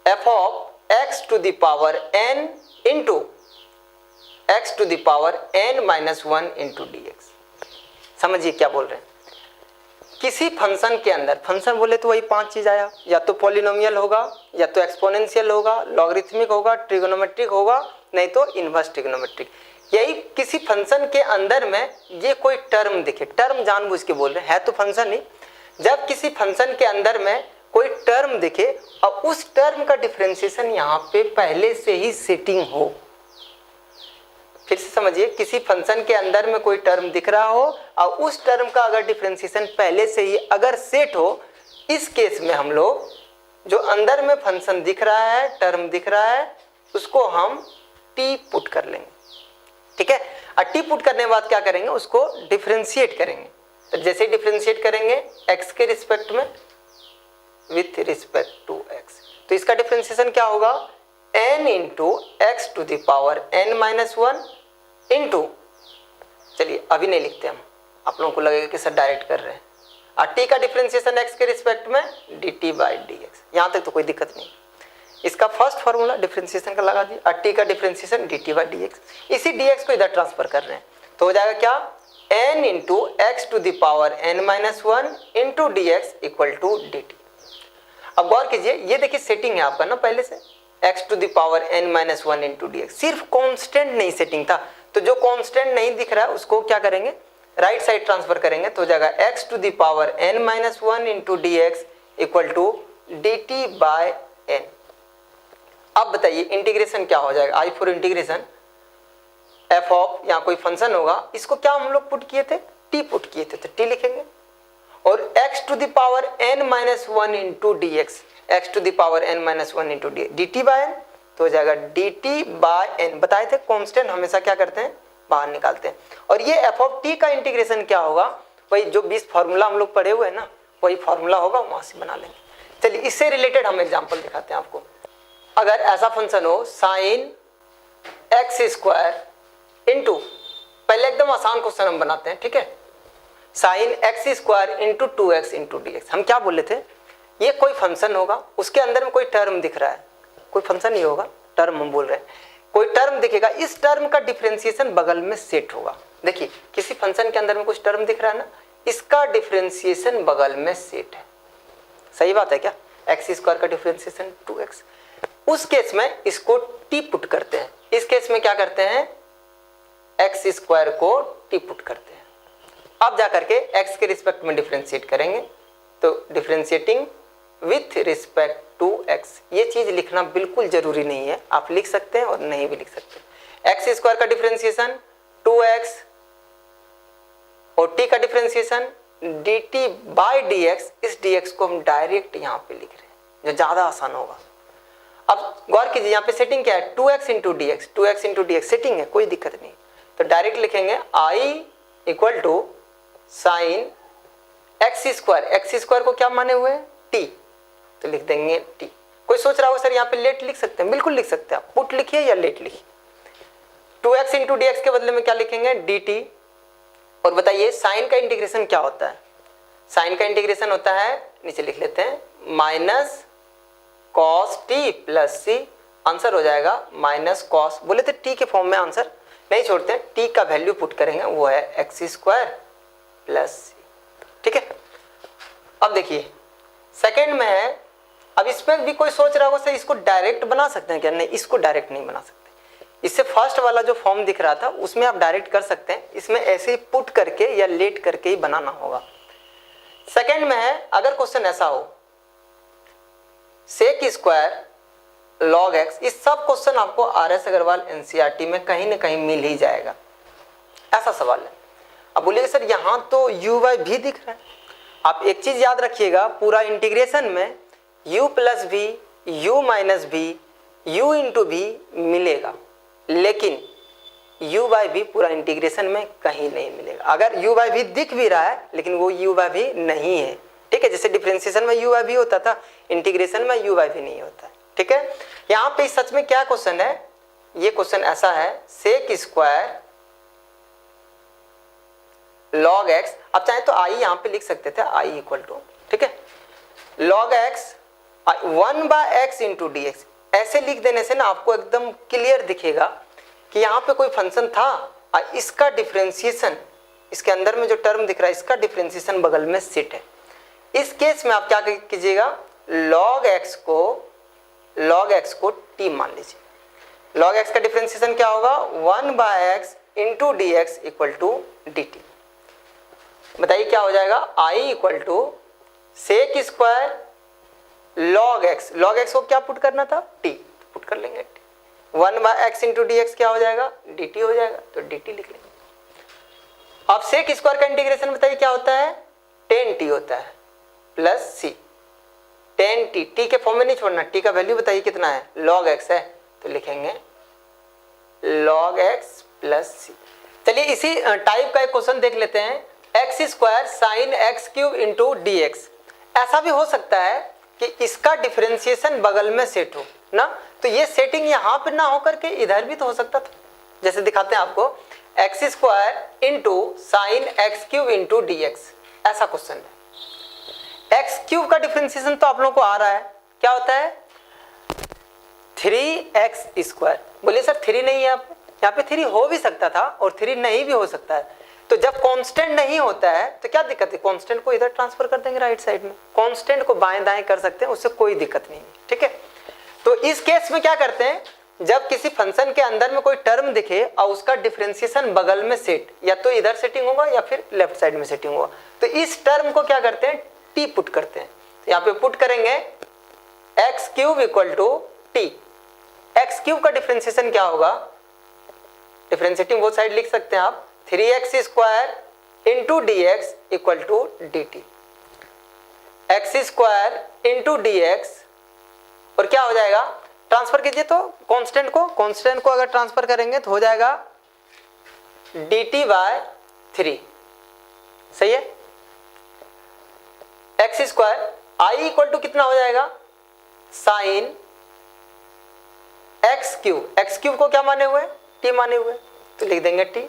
f of x to the power n into x to the power n minus 1 into dx। समझिए क्या बोल रहे हैं। किसी फंक्शन के अंदर, फंक्शन बोले तो वही 5 चीज आया, या तो पॉलिनोमियल होगा, या तो एक्सपोनेंशियल होगा, लॉगरिथमिक होगा, ट्रिगोनोमेट्रिक होगा, नहीं तो इनवर्स ट्रिगोनोमेट्रिक। यही किसी फंक्शन के अंदर में ये कोई टर्म दिखे, टर्म जानबूझ के बोल रहे हैं, है तो फंक्शन ही। जब किसी फंक्शन के अंदर में कोई टर्म दिखे और उस टर्म का डिफरेंशिएशन यहाँ पे पहले से ही सेटिंग हो, फिर से समझिए, किसी फंक्शन के अंदर में कोई टर्म दिख रहा हो और उस टर्म का अगर डिफरेंशिएशन पहले से ही अगर सेट हो, इस केस में हम लोग जो अंदर में फंक्शन दिख रहा है, टर्म दिख रहा है, उसको हम टी पुट कर लेंगे, ठीक है। और टी पुट करने के बाद क्या करेंगे, उसको डिफरेंशिएट करेंगे। तो जैसे ही डिफरेंशिएट करेंगे x के रिस्पेक्ट में विथ रिस्पेक्ट टू x, तो इसका डिफरेंशिएशन क्या होगा, n into x to the power n minus 1 into, चलिए अभी नहीं लिखते हम, आप लोगों को लगेगा कि सर डायरेक्ट कर रहे हैं। और t का डिफरेंशिएशन x के रिस्पेक्ट में dt बाई dx, यहाँ तक तो कोई दिक्कत नहीं। इसका फर्स्ट फार्मूला डिफरेंशिएशन का लगा दिया, और t का डिफरेंशिएशन dt बाई dx, इसी dx को इधर ट्रांसफर कर रहे हैं, तो हो जाएगा क्या, n into x to the power n minus 1 into dx equal to dt। अब गौर कीजिए, ये देखिए सेटिंग है आपका ना पहले से, x to the power n minus 1 into dx, सिर्फ कांस्टेंट नहीं सेटिंग था, तो जो कांस्टेंट नहीं दिख रहा है उसको क्या करेंगे, राइट साइड ट्रांसफर करेंगे, तो हो जाएगा x to the power n minus 1 into dx equal to dt by n। अब बताइए इंटीग्रेशन क्या हो जाएगा, I for integration f of, यहाँ कोई फंक्शन होगा, इसको क्या हम लोग पुट किए थे, टी पुट किए थे तो टी लिखेंगे, और x to the power n minus one into d x, x to the power n minus one into d t by n, तो हो जाएगा डी टी बाय एन। बताए थे कांस्टेंट हमेशा क्या करते हैं, बाहर निकालते हैं। और ये एफ ऑफ टी का इंटीग्रेशन क्या होगा, वही जो 20 फॉर्मूला हम लोग पढ़े हुए हैं ना, वही फॉर्मूला होगा, वहां से बना लेंगे। चलिए इससे रिलेटेड हम एग्जांपल दिखाते हैं आपको। अगर ऐसा फंक्शन हो साइन एक्स स्क्वायर इंटू, पहले एकदम आसान क्वेश्चन हम बनाते हैं, ठीक है। Sign x square into two x into d x. हम क्या बोले थे, ये कोई फंक्शन होगा, उसके अंदर में कोई टर्म दिख रहा है, कोई फंक्शन नहीं होगा, टर्म हम बोल रहे हैं, कोई टर्म दिखेगा, इस टर्म का डिफरेंशिएशन बगल में सेट होगा। देखिए किसी फंक्शन के अंदर में कुछ टर्म दिख रहा है ना, इसका डिफरेंशिएशन बगल में सेट है। सही बात है क्या, एक्स स्क्वायर का डिफरेंशिएशन 2x। उस केस में इसको टी पुट करते हैं, इस केस में क्या करते हैं, एक्स स्क्वायर को टी पुट करते हैं। अब जाकर के x के रिस्पेक्ट में डिफरेंशिएट करेंगे, तो differentiating with respect to x, ये चीज लिखना बिल्कुल जरूरी नहीं है, आप लिख सकते हैं और नहीं भी लिख सकते। एक्स स्क्वायर का डिफरेंशिएशन 2x और t का डिफरेंशिएशन dt बाय dx, इस dx को हम डायरेक्ट यहाँ पे लिख रहे हैं, जो ज्यादा आसान होगा। अब गौर कीजिए यहाँ पे सेटिंग क्या है, 2x into d x, 2x into d x setting है, कोई दिक्कत नहीं। तो डायरेक्ट लिखेंगे i equal to sine x square को क्या माने हुए t, तो लिख देंगे t। कोई सोच रहा होगा सर यहाँ पे लेट लिख सकते हैं, बिल्कुल लिख सकते हैं, आप पुट लिखिए या लेट लिखिए। 2x इंटू डी एक्स के बदले में क्या लिखेंगे, dt। और बताइए साइन का इंटीग्रेशन क्या होता है, साइन का इंटीग्रेशन होता है, नीचे लिख लेते हैं, minus cos t plus c. Answer हो जाएगा माइनस कॉस, बोले थे टी के फॉर्म में, आंसर नहीं छोड़ते हैं, टी का वैल्यू पुट करेंगे, वो है एक्स स्क्वायर प्लस सी, ठीक है। अब देखिए सेकंड में है, अब इसमें भी कोई सोच रहा होगा सर इसको डायरेक्ट बना सकते हैं क्या, नहीं, इसको डायरेक्ट नहीं बना सकते। इससे फर्स्ट वाला जो फॉर्म दिख रहा था उसमें आप डायरेक्ट कर सकते हैं, इसमें ऐसे ही पुट करके या लेट करके ही बनाना होगा। सेकंड में है, अगर क्वेश्चन ऐसा हो सेक स्क्वायर लॉग एक्स, इस सब क्वेश्चन आपको आर.एस. अग्रवाल एनसीईआरटी में कहीं ना कहीं मिल ही जाएगा, ऐसा सवाल है। अब बोलिएगा सर यहाँ तो यू बाई भी दिख रहा है, आप एक चीज याद रखिएगा, पूरा इंटीग्रेशन में u प्लस भी, u माइनस भी, u इंटू भी मिलेगा, लेकिन u बाई भी पूरा इंटीग्रेशन में कहीं नहीं मिलेगा। अगर u बाई भी दिख भी रहा है लेकिन वो u बाई भी नहीं है, ठीक है। जैसे डिफरेंशिएशन में u बाई भी होता था, इंटीग्रेशन में u बाई भी नहीं होता है, ठीक है। यहाँ पे सच में क्या क्वेश्चन है, ये क्वेश्चन ऐसा है, सेक स्क्वायर लॉग एक्स, अब चाहे तो आई यहाँ पे लिख सकते थे, आई इक्वल टू, ठीक है, log x 1 by x into d x. ऐसे लिख देने से ना आपको एकदम क्लियर दिखेगा कि यहाँ पे कोई फंक्शन था और इसका डिफरेंशिएशन, इसके अंदर में जो टर्म दिख रहा है इसका डिफरेंशिएशन बगल में सेट है। इस केस में आप क्या कीजिएगा, लॉग एक्स को टी मान लीजिए। लॉग एक्स का डिफरेंशिएशन क्या होगा, 1 by x into d x equal to d t. बताइए क्या हो जाएगा, I equal to sec square log x को क्या पुट करना था, टी पुट कर लेंगे, 1 by x into d x क्या हो जाएगा, डी टी हो जाएगा, तो डी टी लिख लेंगे। अब सेक स्क्वायर का इंटीग्रेशन बताइए क्या होता है, टेन टी होता है प्लस सी, टेन टी, टी के फॉर्म में नहीं छोड़ना, टी का वैल्यू बताइए कितना है, लॉग एक्स है, तो लिखेंगे लॉग एक्स प्लस सी। चलिए इसी टाइप का एक क्वेश्चन देख लेते हैं, x square sine x cube into d x. ऐसा भी हो सकता है कि इसका डिफरेंशिएशन बगल में सेट हो ना, तो ये सेटिंग यहाँ पे ना होकर के इधर भी तो हो सकता था। जैसे दिखाते हैं आपको, x square into sine x cube into d x, ऐसा क्वेश्चन है। एक्स क्यूब का डिफरेंशिएशन तो आप लोगों को आ रहा है, क्या होता है 3x स्क्वायर। बोलिए सर 3 नहीं है, यहाँ पे 3 हो भी सकता था और 3 नहीं भी हो सकता है। तो जब कांस्टेंट नहीं होता है तो क्या दिक्कत है, कांस्टेंट को इधर ट्रांसफर कर देंगे राइट साइड में, कांस्टेंट को बाएं दाएं कर सकते हैं, उससे कोई दिक्कत नहीं है, ठीक है। तो इस केस में क्या करते हैं, जब किसी फंक्शन के अंदर में कोई टर्म दिखे और उसका डिफरेंशिएशन बगल में सेट, या तो इधर सेटिंग होगा या फिर लेफ्ट साइड में सेटिंग होगा, तो इस टर्म को क्या करते हैं, टी पुट करते हैं। तो यहाँ पे पुट करेंगे x cube equal to t. X cube का डिफरेंशिएशन क्या होगा, डिफरेंशिएटिंग वो साइड लिख सकते हैं आप, 3x square into d x equal to d t, x square into d x, और क्या हो जाएगा, ट्रांसफर कीजिए तो कांस्टेंट को अगर ट्रांसफर करेंगे तो हो जाएगा डी टी बाय 3, सही है। X square I equal to कितना हो जाएगा, साइन एक्स क्यूब को क्या माने हुए, टी माने हुए, तो लिख देंगे टी,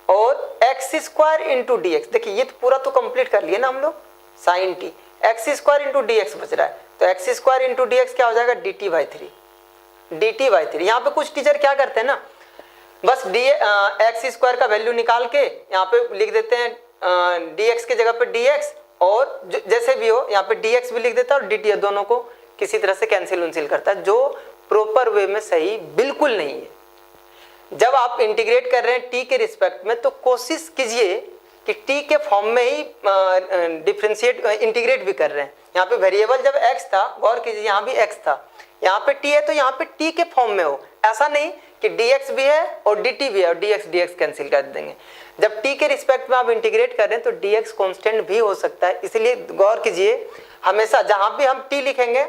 और x square into d x, देखिए ये तो पूरा तो कंप्लीट कर लिए ना हम लोग, sine t, x square into d x बच रहा है, तो x square into d x क्या हो जाएगा, डी टी बाई 3। यहाँ पे कुछ टीचर क्या करते हैं ना, बस एक्स स्क्वायर का वैल्यू निकाल के यहाँ पे लिख देते हैं डी एक्स की जगह पे डी एक्स, और जैसे भी हो यहाँ पे डी एक्स भी लिख देता है और डी टी, दोनों को किसी तरह से कैंसिल करता है, जो प्रॉपर वे में सही बिल्कुल नहीं है। जब आप इंटीग्रेट कर रहे हैं टी के रिस्पेक्ट में, तो कोशिश कीजिए कि टी के फॉर्म में ही डिफरेंशिएट इंटीग्रेट भी कर रहे हैं। यहाँ पे वेरिएबल जब x था, गौर कीजिए यहाँ भी x था, यहाँ पे t है तो यहाँ पे t के फॉर्म में हो, ऐसा नहीं कि dx भी है और dt भी है और dx कैंसिल कर देंगे। जब t के रिस्पेक्ट में आप इंटीग्रेट कर रहे हैं तो dx कांस्टेंट भी हो सकता है, इसलिए गौर कीजिए हमेशा जहां भी हम t लिखेंगे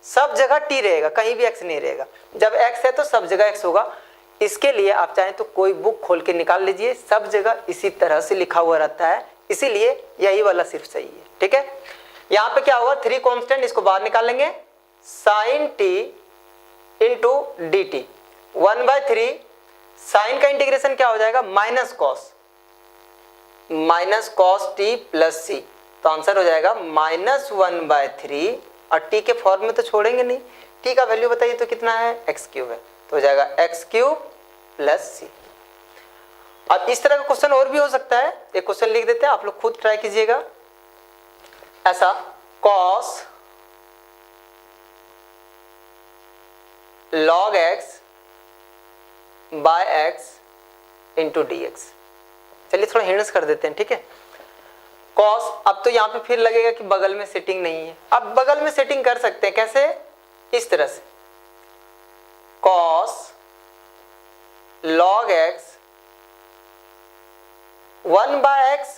सब जगह t रहेगा, कहीं भी x नहीं रहेगा। जब x है तो सब जगह x होगा। इसके लिए आप चाहें तो कोई बुक खोल के निकाल लीजिए, सब जगह इसी तरह से लिखा हुआ रहता है, इसीलिए यही वाला सिर्फ सही है, ठीक है। यहाँ पे क्या हुआ, 3 कांस्टेंट, इसको बाहर निकालेंगे, sine t into d t, 1/3, sine का इंटीग्रेशन क्या हो जाएगा, minus cos t plus c, तो आंसर हो जाएगा -1/3, और टी के फॉर्म में तो छोड़ेंगे नहीं, टी का वैल्यू बताइए तो कितना है, एक्स क्यूब है, तो हो जाएगा एक्स क्यूब प्लस सी। अब इस तरह का क्वेश्चन और भी हो सकता है, एक क्वेश्चन लिख देते हैं, आप लोग खुद ट्राई कीजिएगा। ऐसा cos log x बाय x इंटू डी एक्स, चलिए थोड़ा हिंट्स कर देते हैं, ठीक है। cos, अब तो यहाँ पे फिर लगेगा कि बगल में सेटिंग नहीं है, अब बगल में सेटिंग कर सकते हैं, कैसे, इस तरह से, cos log x 1/x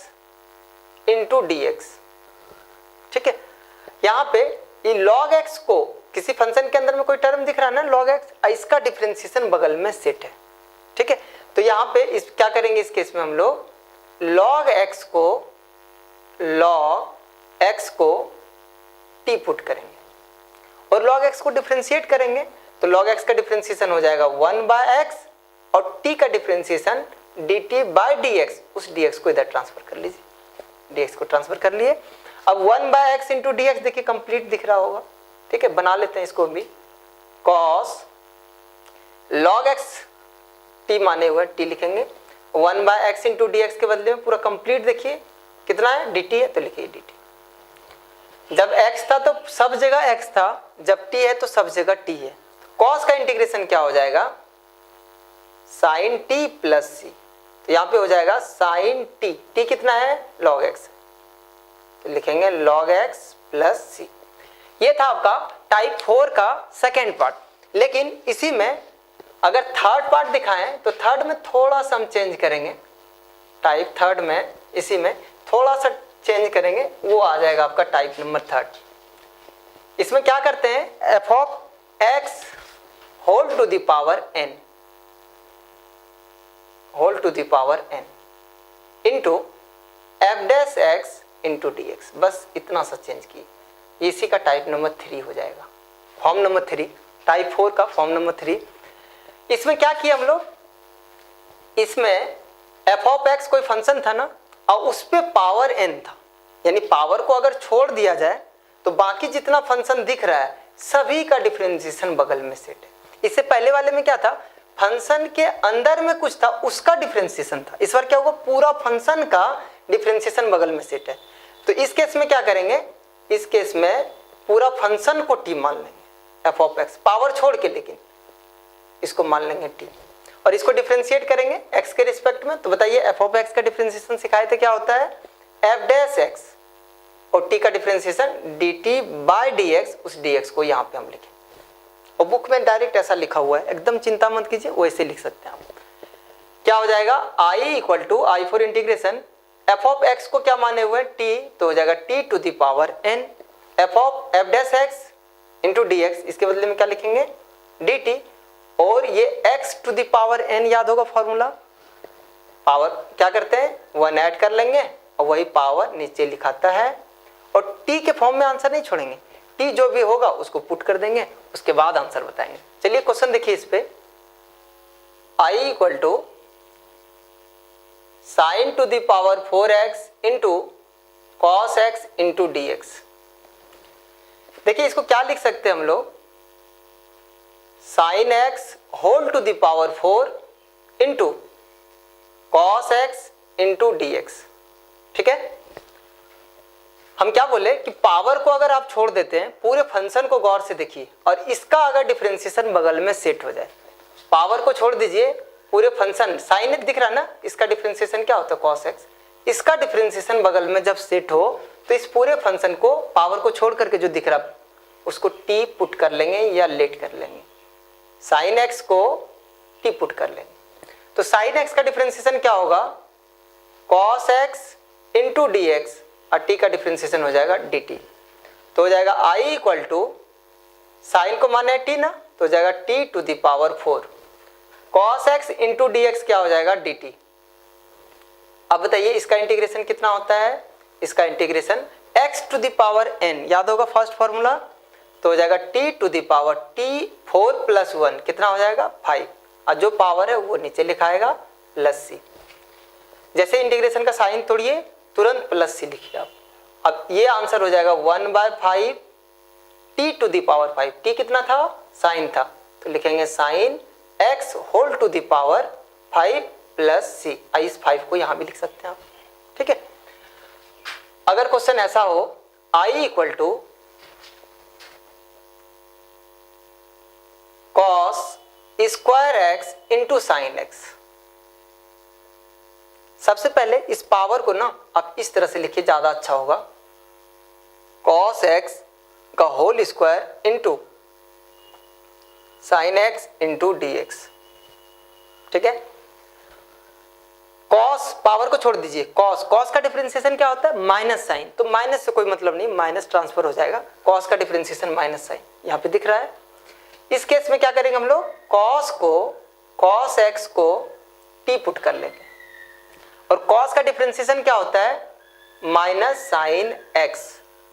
into d x, ठीक है। यहाँ पे ये log x को किसी फंक्शन के अंदर में कोई टर्म दिख रहा है ना, log x, इसका डिफरेंशिएशन बगल में सेट है, ठीक है। तो यहाँ पे इस क्या करेंगे, इस केस में हम लोग log x को t पुट करेंगे और log x को डिफरेंशिएट करेंगे, तो log x का डिफरेंशिएशन हो जाएगा 1/x और t का डिफरेंशिएशन dt बाय dx, उस dx को इधर ट्रांसफर कर लीजिए, dx को ट्रांसफर कर लिए। अब 1/x इंटू डी एक्स देखिए कंप्लीट दिख रहा होगा, ठीक है, बना लेते हैं इसको भी, cos log x t माने हुए t लिखेंगे, 1/x इंटू डी एक्स के बदले में पूरा कंप्लीट देखिए कितना है, dt है तो लिखिए dt। जब x था तो सब जगह x था, जब t है तो सब जगह t है, cos का इंटीग्रेशन क्या हो जाएगा, sin t प्लस सी, तो यहाँ पे हो जाएगा sin t, t कितना है, log x, तो लिखेंगे log x प्लस सी। ये था आपका टाइप 4 का सेकेंड पार्ट। लेकिन इसी में अगर थर्ड पार्ट दिखाएं तो थर्ड में थोड़ा सा हम चेंज करेंगे, टाइप थर्ड में इसी में थोड़ा सा चेंज करेंगे, वो आ जाएगा आपका टाइप नंबर 3। इसमें क्या करते हैं, f of x whole to the power n into f dash x into d x, बस इतना सा चेंज किए, इसी का टाइप नंबर 3 हो जाएगा, फॉर्म नंबर 3, टाइप 4 का फॉर्म नंबर 3। इसमें क्या किया हम लोग, इसमें एफ ऑफ एक्स कोई फंक्शन था ना और उस पे पावर n था, यानी पावर को अगर छोड़ दिया जाए तो बाकी जितना फंक्शन दिख रहा है सभी का डिफरेंशिएशन बगल में सेट है। इससे पहले वाले में क्या था, फंक्शन के अंदर में कुछ था उसका डिफरेंशिएशन था, इस बार क्या होगा, पूरा फंक्शन का डिफरेंशिएशन बगल में सेट है। तो इस केस में क्या करेंगे, इस केस में पूरा फंक्शन को t मान लेंगे, एफ ऑफ एक्स पावर छोड़ के, लेकिन इसको मान लेंगे t और इसको डिफरेंशिएट करेंगे x के रिस्पेक्ट में। तो बताइए एफ ऑफ एक्स का डिफरेंशिएशन सिखाए थे, क्या होता है, एफ डैश एक्स और t का डिफरेंशिएशन dt बाय dx, उस dx को यहाँ पे हम लिखें और बुक में डायरेक्ट ऐसा लिखा हुआ है, एकदम चिंता मत कीजिए, वैसे लिख सकते हैं आप। क्या हो जाएगा, i equal to I for integration f of x को क्या माने हुए टी, तो हो जाएगा t to the power n. F of f dash x into d x, इसके बदले में क्या लिखेंगे डी टी। और ये x to the power n याद होगा फॉर्मूला, पावर क्या करते हैं 1 ऐड कर लेंगे और वही पावर नीचे लिखाता है। और टी के फॉर्म में आंसर नहीं छोड़ेंगे, टी जो भी होगा उसको पुट कर देंगे, उसके बाद आंसर बताएंगे। चलिए क्वेश्चन देखिए इस पे, i equal to sine to the power 4x into cos x into d x. देखिए इसको क्या लिख सकते हैं हम लोग, sine x whole to the power 4 into cos x into d x. ठीक है, हम क्या बोले कि पावर को अगर आप छोड़ देते हैं, पूरे फंक्शन को गौर से देखिए और इसका अगर डिफरेंशिएशन बगल में सेट हो जाए, पावर को छोड़ दीजिए, पूरे फंक्शन साइन दिख रहा ना, इसका डिफरेंशिएशन क्या होता है कॉस एक्स, इसका डिफरेंशिएशन बगल में जब सेट हो तो इस पूरे फंक्शन को पावर को छोड़ करके जो दिख रहा उसको टी पुट कर लेंगे या लेट कर लेंगे, साइन एक्स को टी पुट कर लेंगे। तो साइन एक्स का डिफरेंशिएशन क्या होगा cos x into d x और टी का डिफरेंशिएशन हो जाएगा डी टी। तो हो जाएगा आई इक्वल टू साइन को माने टी ना, तो हो जाएगा t to the power 4 cos x into d x क्या हो जाएगा डी टी। अब बताइए इसका इंटीग्रेशन कितना होता है, इसका integration x to the power n याद होगा फर्स्ट फॉर्मूला, तो हो जाएगा t to the power t 4 plus 1 कितना हो जाएगा 5 और जो पावर है वो नीचे लिखाएगा प्लस सी। जैसे इंटीग्रेशन का साइन तोड़िए तुरंत प्लस सी लिखिए आप। अब ये आंसर हो जाएगा 1/5 t to the power 5, t कितना था साइन था, तो लिखेंगे sine x whole to the power 5 plus c. इस 5 को यहां भी लिख सकते हैं आप। ठीक है, अगर क्वेश्चन ऐसा हो I equal to cos square x into sine x, सबसे पहले इस पावर को ना आप इस तरह से लिखिए ज्यादा अच्छा होगा, कॉस एक्स का whole square into sine x into d x. ठीक है, कॉस पावर को छोड़ दीजिए, कॉस कॉस का डिफरेंशिएशन क्या होता है माइनस साइन, तो माइनस से कोई मतलब नहीं, माइनस ट्रांसफर हो जाएगा, कॉस का डिफरेंशिएशन माइनस साइन यहां पे दिख रहा है। इस केस में क्या करेंगे हम लोग कॉस को कॉस एक्स को टी पुट कर लेंगे और कॉस का डिफरेंशिएशन क्या होता है माइनस साइन एक्स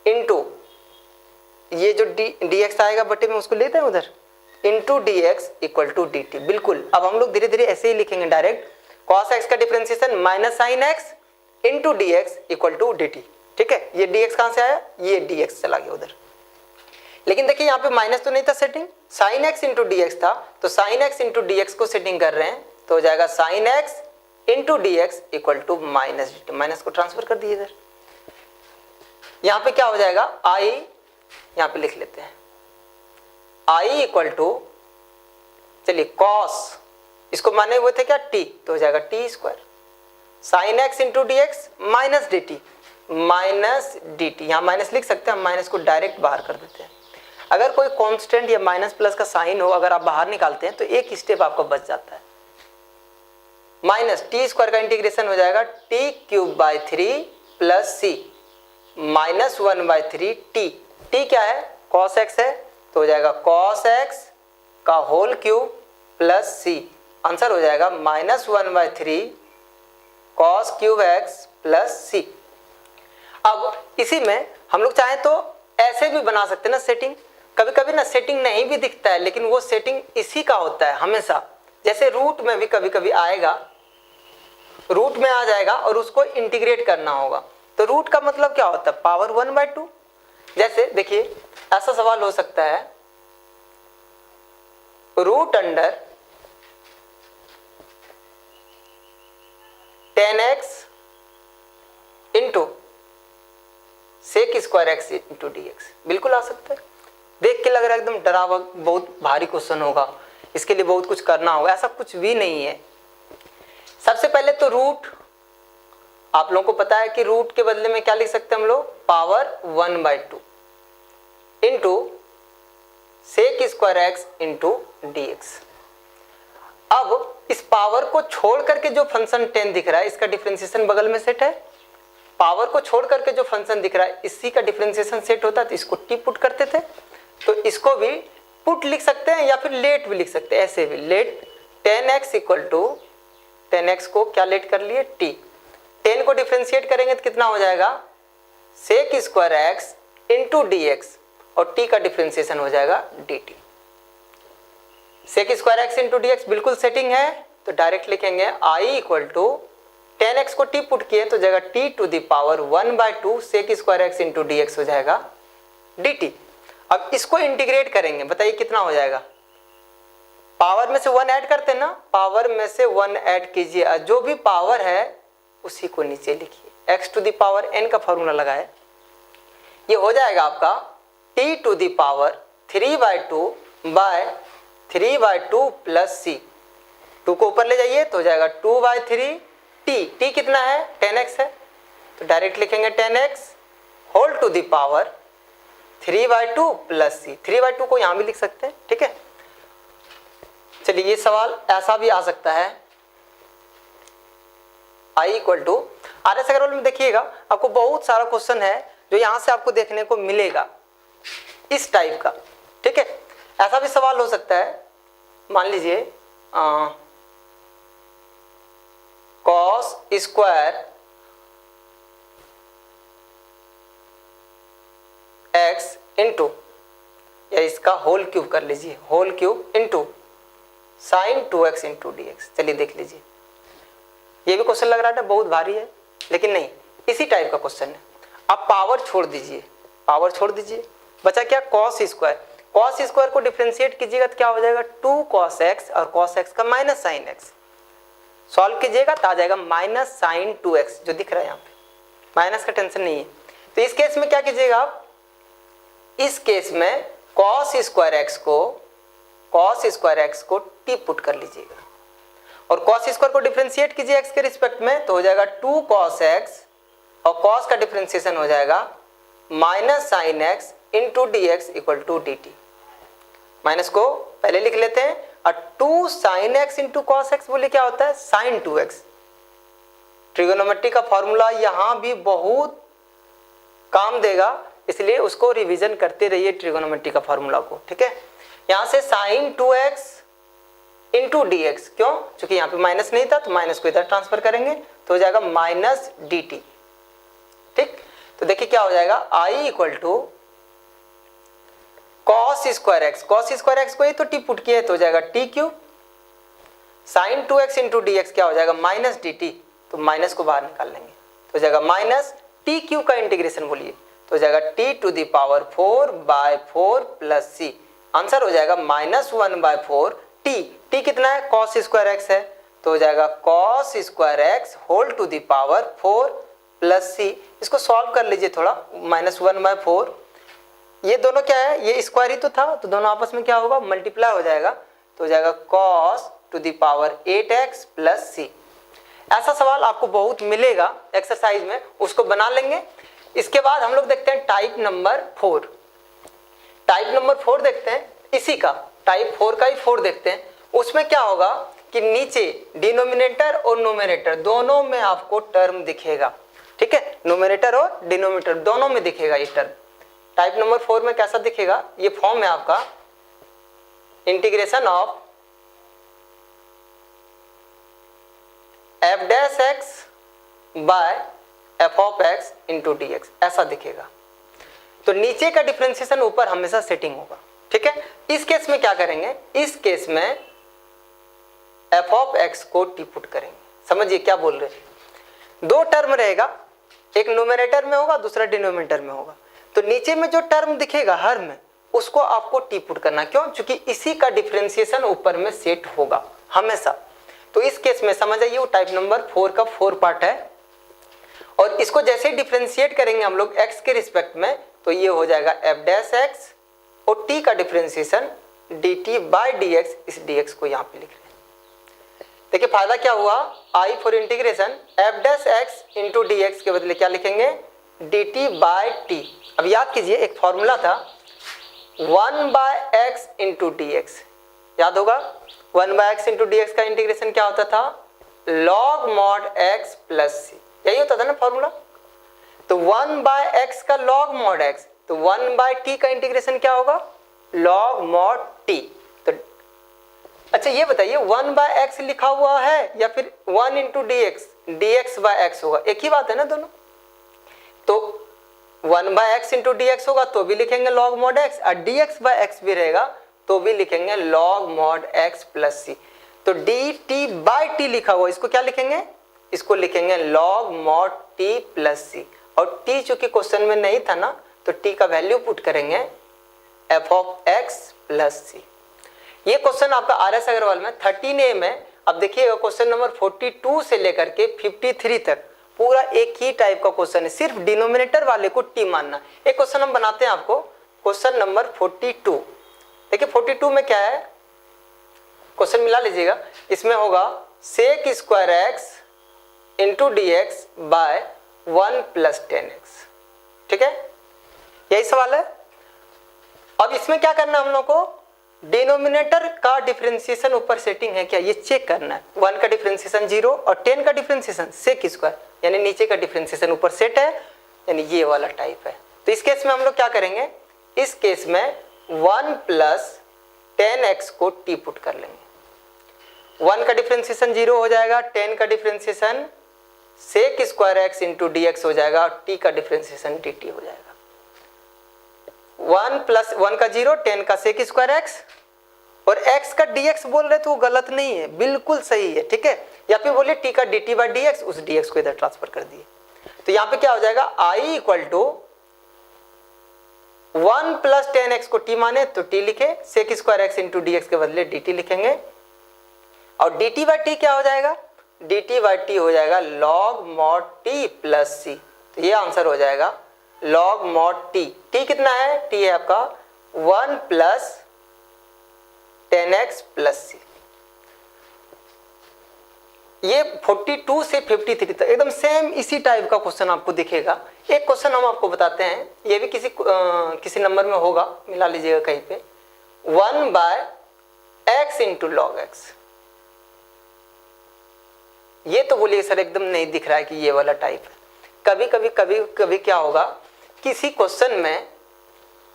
इंटू ये जो डी एक्स आएगा बटे में उसको लेते हैं उधर into d x equal to d t. बिल्कुल, अब हम लोग धीरे धीरे ऐसे ही लिखेंगे डायरेक्ट, कॉस एक्स का differentiation minus sine x into d x equal to d t. ठीक है, ये डी एक्स कहां से आया, ये डी एक्स चला गया उधर, लेकिन देखिए यहाँ पे माइनस तो नहीं था setting, sine x into d x था, तो sine x into d x को सेटिंग कर रहे हैं, तो हो जाएगा sine x into d x equal to minus d t, minus को ट्रांसफर कर दिए इधर। यहाँ पे क्या हो जाएगा आई, यहाँ पे लिख लेते हैं आई इक्वल टू, चलिए कॉस इसको माने हुए थे क्या टी, तो हो जाएगा T square sine x into d x minus d t, minus d T, यहाँ माइनस लिख सकते हैं, हम माइनस को डायरेक्ट बाहर कर देते हैं। अगर कोई कांस्टेंट या माइनस प्लस का साइन हो अगर आप बाहर निकालते हैं तो एक स्टेप आपका बच जाता है, माइनस टी स्क्वायर का इंटीग्रेशन हो जाएगा t cube by 3 plus c minus 1/3 t, t क्या है कॉस एक्स है, तो हो जाएगा कॉस एक्स का whole cube plus c, answer हो जाएगा minus 1/3 cos cube x plus c. अब इसी में हम लोग चाहें तो ऐसे भी बना सकते हैं ना सेटिंग, कभी कभी ना सेटिंग नहीं भी दिखता है लेकिन वो सेटिंग इसी का होता है हमेशा, जैसे रूट में भी कभी कभी आएगा, रूट में आ जाएगा और उसको इंटीग्रेट करना होगा, तो रूट का मतलब क्या होता है पावर 1/2। जैसे देखिए ऐसा सवाल हो सकता है root under 10x into sec square x into d x, बिल्कुल आ सकता है। देख के लग रहा है एकदम डरावा, बहुत भारी क्वेश्चन होगा, इसके लिए बहुत कुछ करना होगा, ऐसा कुछ भी नहीं है। सबसे पहले तो रूट, आप लोगों को पता है कि रूट के बदले में क्या लिख सकते हैं हम लोग power 1/2 into sec square x into d x. अब इस पावर को छोड़ करके जो फंक्शन 10 दिख रहा है इसका डिफरेंशिएशन बगल में सेट है, पावर को छोड़ करके जो फंक्शन दिख रहा है इसी का डिफरेंशिएशन सेट होता है, तो इसको टी पुट करते थे। तो इसको भी पुट लिख सकते हैं या फिर लेट भी लिख सकते हैं, ऐसे भी late 10x equal to 10x को क्या लेट कर लिए t, 10 को डिफरेंशिएट करेंगे तो कितना हो जाएगा sec square x into d x, और t का डिफरेंशिएशन हो जाएगा dt। Sec square x into d x बिल्कुल सेटिंग है, तो डायरेक्ट लिखेंगे i इक्वल टू 10x को t पुट किए तो जाएगा t to the power 1/2 sec square x into d x हो जाएगा dt। अब इसको इंटीग्रेट करेंगे, बताइए कितना हो जाएगा। पावर में से 1 ऐड करते हैं ना, पावर में से 1 ऐड कीजिए, जो भी पावर है उसी को नीचे लिखिए, x to the power n का फॉर्मूला लगाए, ये हो जाएगा आपका t to the power 3/2 by 3/2 plus c, 2 को ऊपर ले जाइए तो हो जाएगा 2/3 t कितना है 10x है, तो डायरेक्ट लिखेंगे 10x whole to the power 3/2 plus c, 3/2 को यहां भी लिख सकते हैं, ठीक है। चलिए ये सवाल ऐसा भी आ सकता है, i equal to R S Agarwal में देखिएगा आपको बहुत सारा क्वेश्चन है जो यहां से आपको देखने को मिलेगा इस टाइप का, ठीक है। ऐसा भी सवाल हो सकता है, मान लीजिए कॉस स्क्वायर एक्स इंटू, या इसका होल क्यूब कर लीजिए, whole cube into sine 2x into d x. चलिए देख लीजिए, ये भी क्वेश्चन लग रहा है बहुत भारी है, लेकिन नहीं, इसी टाइप का क्वेश्चन है। आप पावर छोड़ दीजिए, पावर छोड़ दीजिए, बचा क्या कॉस स्क्वायर, कॉस स्क्वायर को डिफरेंशिएट कीजिएगा तो क्या हो जाएगा 2 cos x और cos x का माइनस साइन x, सॉल्व कीजिएगा तो आ जाएगा माइनस साइन 2x, जो दिख रहा है यहाँ पे, माइनस का टेंशन नहीं है। तो इस केस में क्या कीजिएगा आप, इस केस में cos स्क्वायर x को t पुट कर लीजिएगा, और cos स्क्वायर को डिफरेंशिएट कीजिए x के रिस्पेक्ट में तो हो जाएगा 2 cos x, और cos का डिफरेंशिएशन हो जाएगा minus sine x into d x equal to d t. Minus को पहले लिख लेते हैं, और 2 sine x into cos x बोले क्या होता है साइन 2x। ट्रिगोनोमेट्री का फॉर्मूला यहाँ भी बहुत काम देगा, इसलिए उसको रिवीजन करते रहिए ट्रिगोनोमेट्री का फॉर्मूला को, ठीक है। यहाँ से sign 2x into d x, क्यों, क्योंकि यहाँ पे माइनस नहीं था तो माइनस को इधर ट्रांसफर करेंगे तो हो जाएगा माइनस डी टी, ठीक। तो देखिए क्या हो जाएगा i equal to cos square x, cos square x को ही तो टी पुट किया है तो हो जाएगा t cube, sine 2x into d x क्या हो जाएगा माइनस डी टी, तो माइनस को बाहर निकाल लेंगे तो हो जाएगा माइनस टी क्यूब का इंटीग्रेशन बोलिए तो हो जाएगा t to the power 4/4 plus c, answer हो जाएगा -1/4 टी कितना है कॉस स्क्वायर एक्स है तो हो जाएगा cos square x whole to the power 4 plus c. इसको सॉल्व कर लीजिए थोड़ा, -1/4, ये दोनों क्या है, ये स्क्वायर ही तो था तो दोनों आपस में क्या होगा मल्टीप्लाई हो जाएगा तो हो जाएगा cos to the power 8x plus c. ऐसा सवाल आपको बहुत मिलेगा एक्सरसाइज में, उसको बना लेंगे। इसके बाद हम लोग देखते हैं टाइप नंबर 4। टाइप नंबर 4 देखते हैं, इसी का टाइप 4 का ही 4 देखते हैं। उसमें क्या होगा कि नीचे डिनोमिनेटर और नोमिनेटर दोनों में आपको टर्म दिखेगा, ठीक है, नोमिनेटर और डिनोमिनेटर दोनों में दिखेगा ये टर्म। टाइप नंबर 4 में कैसा दिखेगा, ये फॉर्म है आपका integration of f dash x by f of x into d x, ऐसा दिखेगा। तो नीचे का डिफरेंशिएशन ऊपर हमेशा सेटिंग होगा, ठीक है। इस केस में क्या करेंगे, इस केस में एफ ऑफ एक्स को टी पुट करेंगे। समझिए क्या बोल रहे हैं, दो टर्म रहेगा, एक न्यूमरेटर में होगा दूसरा डिनोमिनेटर में होगा। तो नीचे में जो टर्म दिखेगा हर में उसको आपको टी पुट करना, क्यों, क्योंकि इसी का डिफरेंशिएशन ऊपर में सेट होगा हमेशा। तो इस केस में समझ आइए वो टाइप नंबर 4 का 4 पार्ट है, और इसको जैसे ही डिफरेंशिएट करेंगे हम लोग x के रिस्पेक्ट में तो ये हो जाएगा f डैश एक्स, और t का डिफरेंशिएशन dt बाय dx, इस dx को यहाँ पे लिख रहे हैं। देखिए फायदा क्या हुआ, i for integration f dash x into d x के बदले क्या लिखेंगे dt बाय t। अब याद कीजिए एक फॉर्मूला था 1/x इंटू डी एक्स, याद होगा 1/x इंटू डी एक्स का इंटीग्रेशन क्या होता था log mod x प्लस सी, यही होता था ना फॉर्मूला। तो 1/x का log mod x, तो 1/t का इंटीग्रेशन क्या होगा, log mod t। तो अच्छा ये बताइए 1/x लिखा हुआ है या फिर 1 into dx/x होगा, एक ही बात है ना दोनों। तो 1/x into dx होगा तो भी लिखेंगे log mod x, और dx/x भी रहेगा तो भी लिखेंगे log mod x plus c। तो dt/t लिखा हुआ इसको क्या लिखेंगे, इसको लिखेंगे log mod t plus c। और t चूंकि क्वेश्चन में नहीं था ना, तो t का वैल्यू पुट करेंगे f of x plus c। ये क्वेश्चन आपका RS अग्रवाल में 13A में, अब देखिएगा क्वेश्चन नंबर 42 से लेकर के 53 तक पूरा एक ही टाइप का क्वेश्चन है, सिर्फ डिनोमिनेटर वाले को t मानना। एक क्वेश्चन हम बनाते हैं आपको, क्वेश्चन नंबर 42। देखिए 42 में क्या है, क्वेश्चन मिला लीजिएगा, इसमें होगा sec square x into d x by 1 plus 10x। ठीक है, यही सवाल है। अब इसमें क्या करना है हम लोग को, डिनोमिनेटर का डिफरेंशिएशन ऊपर सेटिंग है क्या, ये चेक करना है। 1 का डिफरेंशिएशन 0 और 10 का डिफरेंशिएशन sec स्क्वायर, यानी नीचे का डिफरेंशिएशन ऊपर सेट है, यानी ये वाला टाइप है। तो इस केस में हम लोग क्या करेंगे, इस केस में 1 प्लस 10x को t पुट कर लेंगे। 1 का डिफरेंशिएशन 0 हो जाएगा, 10 का differentiation sec square x into d x हो जाएगा, और t का डिफरेंशिएशन dt हो जाएगा। 1 प्लस 1 का 0, 10 का sec स्क्वायर x, और x का dx बोल रहे तो वो गलत नहीं है, बिल्कुल सही है। ठीक है, या फिर बोलिए t का dt बाई dx, उस dx को इधर ट्रांसफर कर दिए। तो यहाँ पे क्या हो जाएगा, i equal to 1 plus 10x को t माने तो t लिखे, sec square x into D के बदले dt लिखेंगे, और dt बाई t क्या हो जाएगा, dt बाई t हो जाएगा log mod t plus c। तो ये आंसर हो जाएगा log mod t। t कितना है, t है आपका 1 प्लस 10x प्लस c। ये 42 से 53 तक एकदम सेम इसी टाइप का क्वेश्चन आपको दिखेगा। एक क्वेश्चन हम आपको बताते हैं, ये भी किसी नंबर में होगा, मिला लीजिएगा कहीं पे। 1/x इंटू लॉग एक्स, ये तो बोलिए सर एकदम नहीं दिख रहा है कि ये वाला टाइप है। कभी क्या होगा, किसी क्वेश्चन में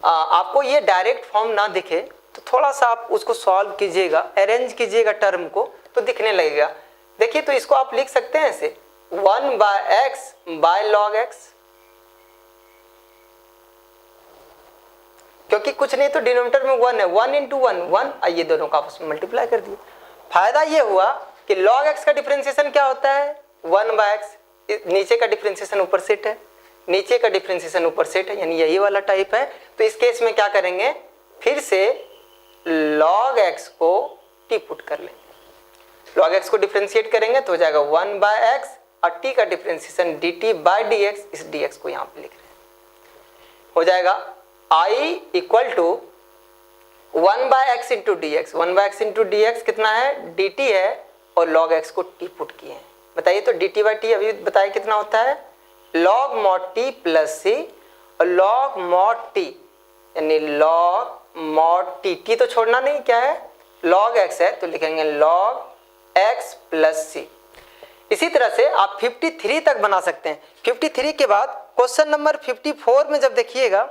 आपको ये डायरेक्ट फॉर्म ना दिखे तो थोड़ा सा आप उसको सॉल्व कीजिएगा, अरेंज कीजिएगा टर्म को, तो दिखने लगेगा। देखिए तो इसको आप लिख सकते हैं ऐसे 1/x बाय लॉग एक्स, क्योंकि कुछ नहीं तो डिनोमिनेटर में 1 है, 1 इंटू 1 आइए दोनों का आपस में मल्टीप्लाई कर दिए। फायदा ये हुआ कि log x का डिफरेंशिएशन क्या होता है, 1/x, नीचे का डिफरेंशिएशन ऊपर सेट है, नीचे का डिफरेंशिएशन ऊपर सेट है, यानी यही वाला टाइप है। तो इस केस में क्या करेंगे, फिर से log x को t पुट कर लेंगे। log x को डिफरेंशिएट करेंगे तो हो जाएगा 1/x, और t का डिफरेंशिएशन dt बाई dx, इस dx को यहाँ पे लिख रहे हैं, हो जाएगा i equal to 1/x into d x. 1/x into d x कितना है, dt है, और log x को t पुट किए हैं। बताइए तो dt बाई t अभी बताइए कितना होता है, log mod t plus c, और log mod t यानी log mod t तो छोड़ना नहीं, क्या है log x है तो लिखेंगे log x प्लस c। इसी तरह से आप 53 तक बना सकते हैं। 53 के बाद क्वेश्चन नंबर 54 में जब देखिएगा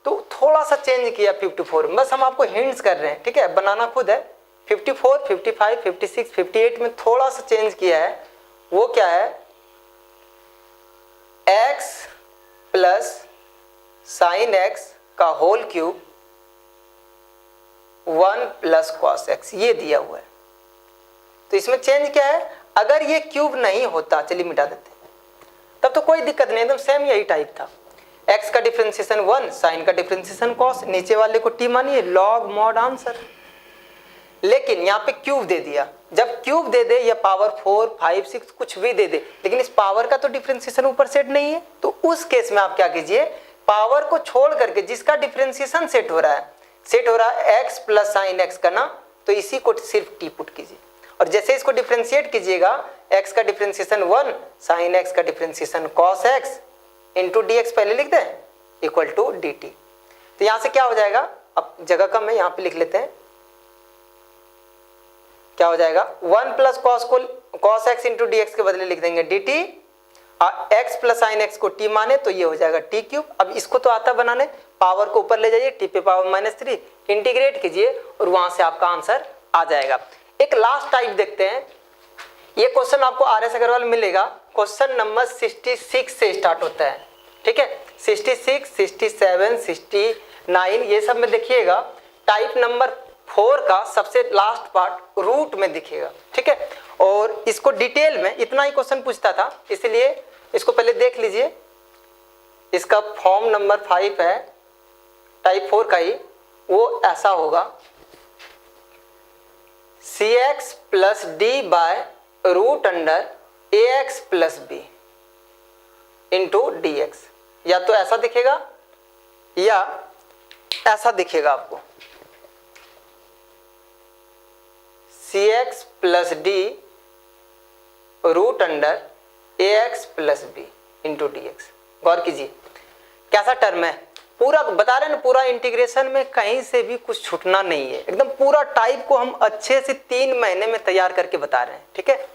तो थोड़ा सा चेंज किया 54 में, बस हम आपको हिंट्स कर रहे हैं। ठीक है, बनाना खुद है। 54, 55, 56, 58 में थोड़ा सा चेंज किया है, वो क्या है, x प्लस साइन x का whole cube 1 plus cos x, ये दिया हुआ है। तो इसमें चेंज क्या है, अगर ये क्यूब नहीं होता, चलिए मिटा देते हैं, तब तो कोई दिक्कत नहीं, एकदम सेम यही टाइप था। x का डिफरेंशिएशन 1, साइन का डिफरेंशिएशन कॉस, नीचे वाले को t मानिए, लॉग मॉड आंसर। लेकिन यहाँ पे क्यूब दे दिया, जब क्यूब दे दे या पावर 4, 5, 6 कुछ भी दे दे, लेकिन इस पावर का तो डिफरेंशिएशन ऊपर सेट नहीं है, तो उस केस में आप क्या कीजिए, पावर को छोड़ करके जिसका डिफरेंशिएशन सेट हो रहा है x प्लस साइन x का ना, तो इसी को सिर्फ t पुट कीजिए। और जैसे इसको डिफरेंशिएट कीजिएगा, x का डिफरेंशिएशन 1, साइन x का differentiation cos x into d x पहले लिख दें, इक्वल टू डी टी। तो यहां से क्या हो जाएगा, अब जगह कम है, यहां पे लिख लेते हैं, क्या हो जाएगा 1 plus cos x into d x के बदले लिख देंगे D T, x plus sine x को t माने तो ये हो जाएगा t क्यूब। अब इसको तो आता बनाने, पावर को ऊपर ले जाइए, t पे पावर -3 इंटीग्रेट कीजिए और वहां से आपका आंसर आ जाएगा। एक लास्ट टाइप देखते हैं, ये क्वेश्चन आपको RS अग्रवाल मिलेगा, क्वेश्चन नंबर 66 से स्टार्ट होता है, ठीक है। 66, 67, 69 ये सब में देखिएगा टाइप नंबर 4 का सबसे लास्ट पार्ट रूट में दिखेगा, ठीक है। और इसको डिटेल में इतना ही क्वेश्चन पूछता था, इसलिए इसको पहले देख लीजिए। इसका फॉर्म नंबर 5 है टाइप 4 का ही, वो ऐसा होगा cx plus d by root under ax plus b into d x. या तो ऐसा दिखेगा या ऐसा दिखेगा आपको, cx plus d root under ax plus b into d x. गौर कीजिए कैसा टर्म है, पूरा बता रहे हैं ना, पूरा इंटीग्रेशन में कहीं से भी कुछ छूटना नहीं है, एकदम पूरा टाइप को हम अच्छे से 3 महीने में तैयार करके बता रहे हैं, ठीक है।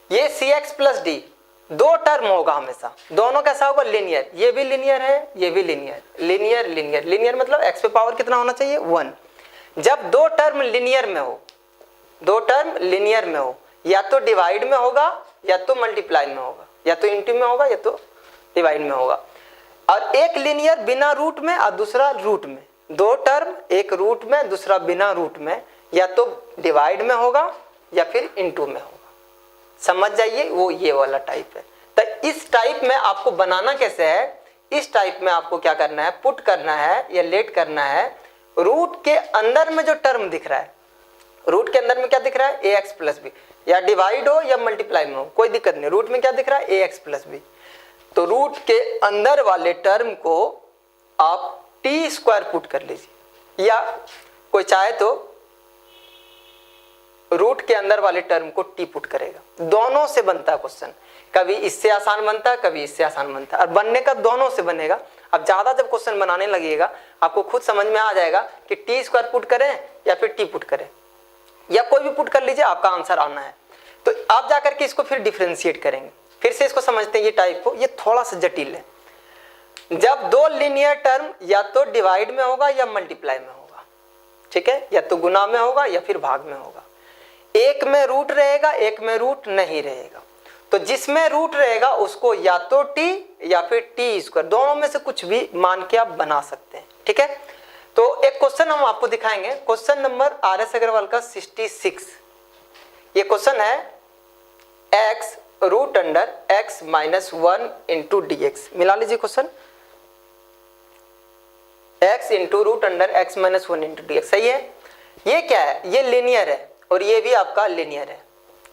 ये cx प्लस डी दो टर्म होगा हमेशा, दोनों कैसा होगा लीनियर, ये भी लीनियर है, ये भी लीनियर, लीनियर लीनियर लीनियर मतलब x पे पावर कितना होना चाहिए 1। जब दो टर्म लीनियर में हो, दो टर्म लीनियर में हो, या तो डिवाइड में होगा या तो मल्टीप्लाई में होगा, या तो इंटू में होगा या तो डिवाइड में होगा। और एक लीनियर बिना रूट में और दूसरा रूट में, दो टर्म एक रूट में दूसरा बिना रूट में, या तो डिवाइड में होगा या फिर इंटू में होगा। समझ जाइए, वो ये वाला टाइप है। तो इस टाइप में आपको बनाना कैसे है, इस टाइप में आपको क्या करना है, पुट करना है या लेट करना है। रूट के अंदर में जो टर्म दिख रहा है, रूट के अंदर में क्या दिख रहा है ax प्लस बी, या डिवाइड हो या मल्टीप्लाई में हो कोई दिक्कत नहीं। रूट में क्या दिख रहा है ax प्लस बी, तो रूट के अंदर वाले टर्म को आप टी स्क्वायर पुट कर लीजिए, या कोई चाहे तो रूट के अंदर वाले टर्म को टी पुट करेगा। दोनों से बनता है क्वेश्चन, कभी इससे आसान बनता है कभी इससे आसान बनता है, और बनने का दोनों से बनेगा। अब ज्यादा जब क्वेश्चन बनाने लगिएगा आपको खुद समझ में आ जाएगा कि टी स्क्वायर पुट करें या फिर टी पुट करें, या कोई भी पुट कर लीजिए, आपका आंसर आना है। तो आप जाकर के इसको फिर डिफरेंशिएट करेंगे। फिर से इसको समझते हैं, ये टाइप को, ये थोड़ा सा जटिल है। जब दो लीनियर टर्म या तो डिवाइड में होगा या मल्टीप्लाई में होगा, ठीक है, या तो गुना में होगा या फिर भाग में होगा। एक में रूट रहेगा एक में रूट नहीं रहेगा, तो जिसमें रूट रहेगा उसको या तो टी या फिर टी स्क्वायर, दोनों में से कुछ भी मान के आप बना सकते हैं, ठीक है। तो एक क्वेश्चन हम आपको दिखाएंगे, क्वेश्चन नंबर RS अग्रवाल का 66। ये क्वेश्चन है x root under x minus 1 into d x. मिला लीजिए question, x into root under x minus 1 into d x. सही है। ये क्या है, ये लीनियर है और ये भी आपका लीनियर है,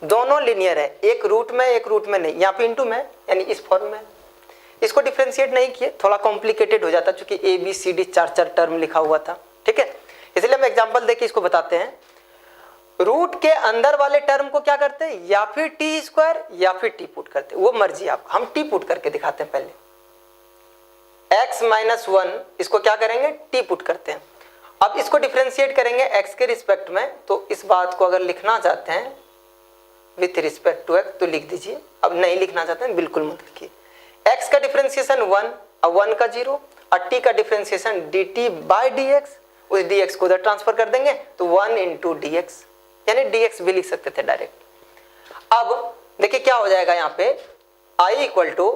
दोनों लीनियर है, एक रूट में एक रूट में नहीं, यहाँ पे इंटू में यानी इस फॉर्म में। इसको डिफरेंशिएट नहीं किए, थोड़ा कॉम्प्लिकेटेड हो जाता क्योंकि A B C D 4 term लिखा हुआ था, ठीक है। इसलिए हम एग्जांपल देके इसको बताते हैं। रूट के अंदर वाले टर्म को क्या करते हैं, या फिर टी स्क्वायर या फिर टी पुट करते हैं, वो मर्जी आपका। हम टी पुट करके दिखाते हैं पहले। x माइनस 1 इसको क्या करेंगे, टी पुट करते हैं। अब इसको डिफरेंशिएट करेंगे x के रिस्पेक्ट में, तो इस बात को अगर लिखना चाहते हैं विथ रिस्पेक्ट टू x तो लिख दीजिए, अब नहीं लिखना चाहते हैं बिल्कुल मत लिखिए। x का डिफरेंशिएशन 1 और 1 का 0 और t का डिफरेंशिएशन dt बाय dx, उस dx को उधर ट्रांसफर कर देंगे तो 1 इंटू dx, यानी dx भी लिख सकते थे डायरेक्ट। अब देखिए क्या हो जाएगा, यहाँ पे i इक्वल टू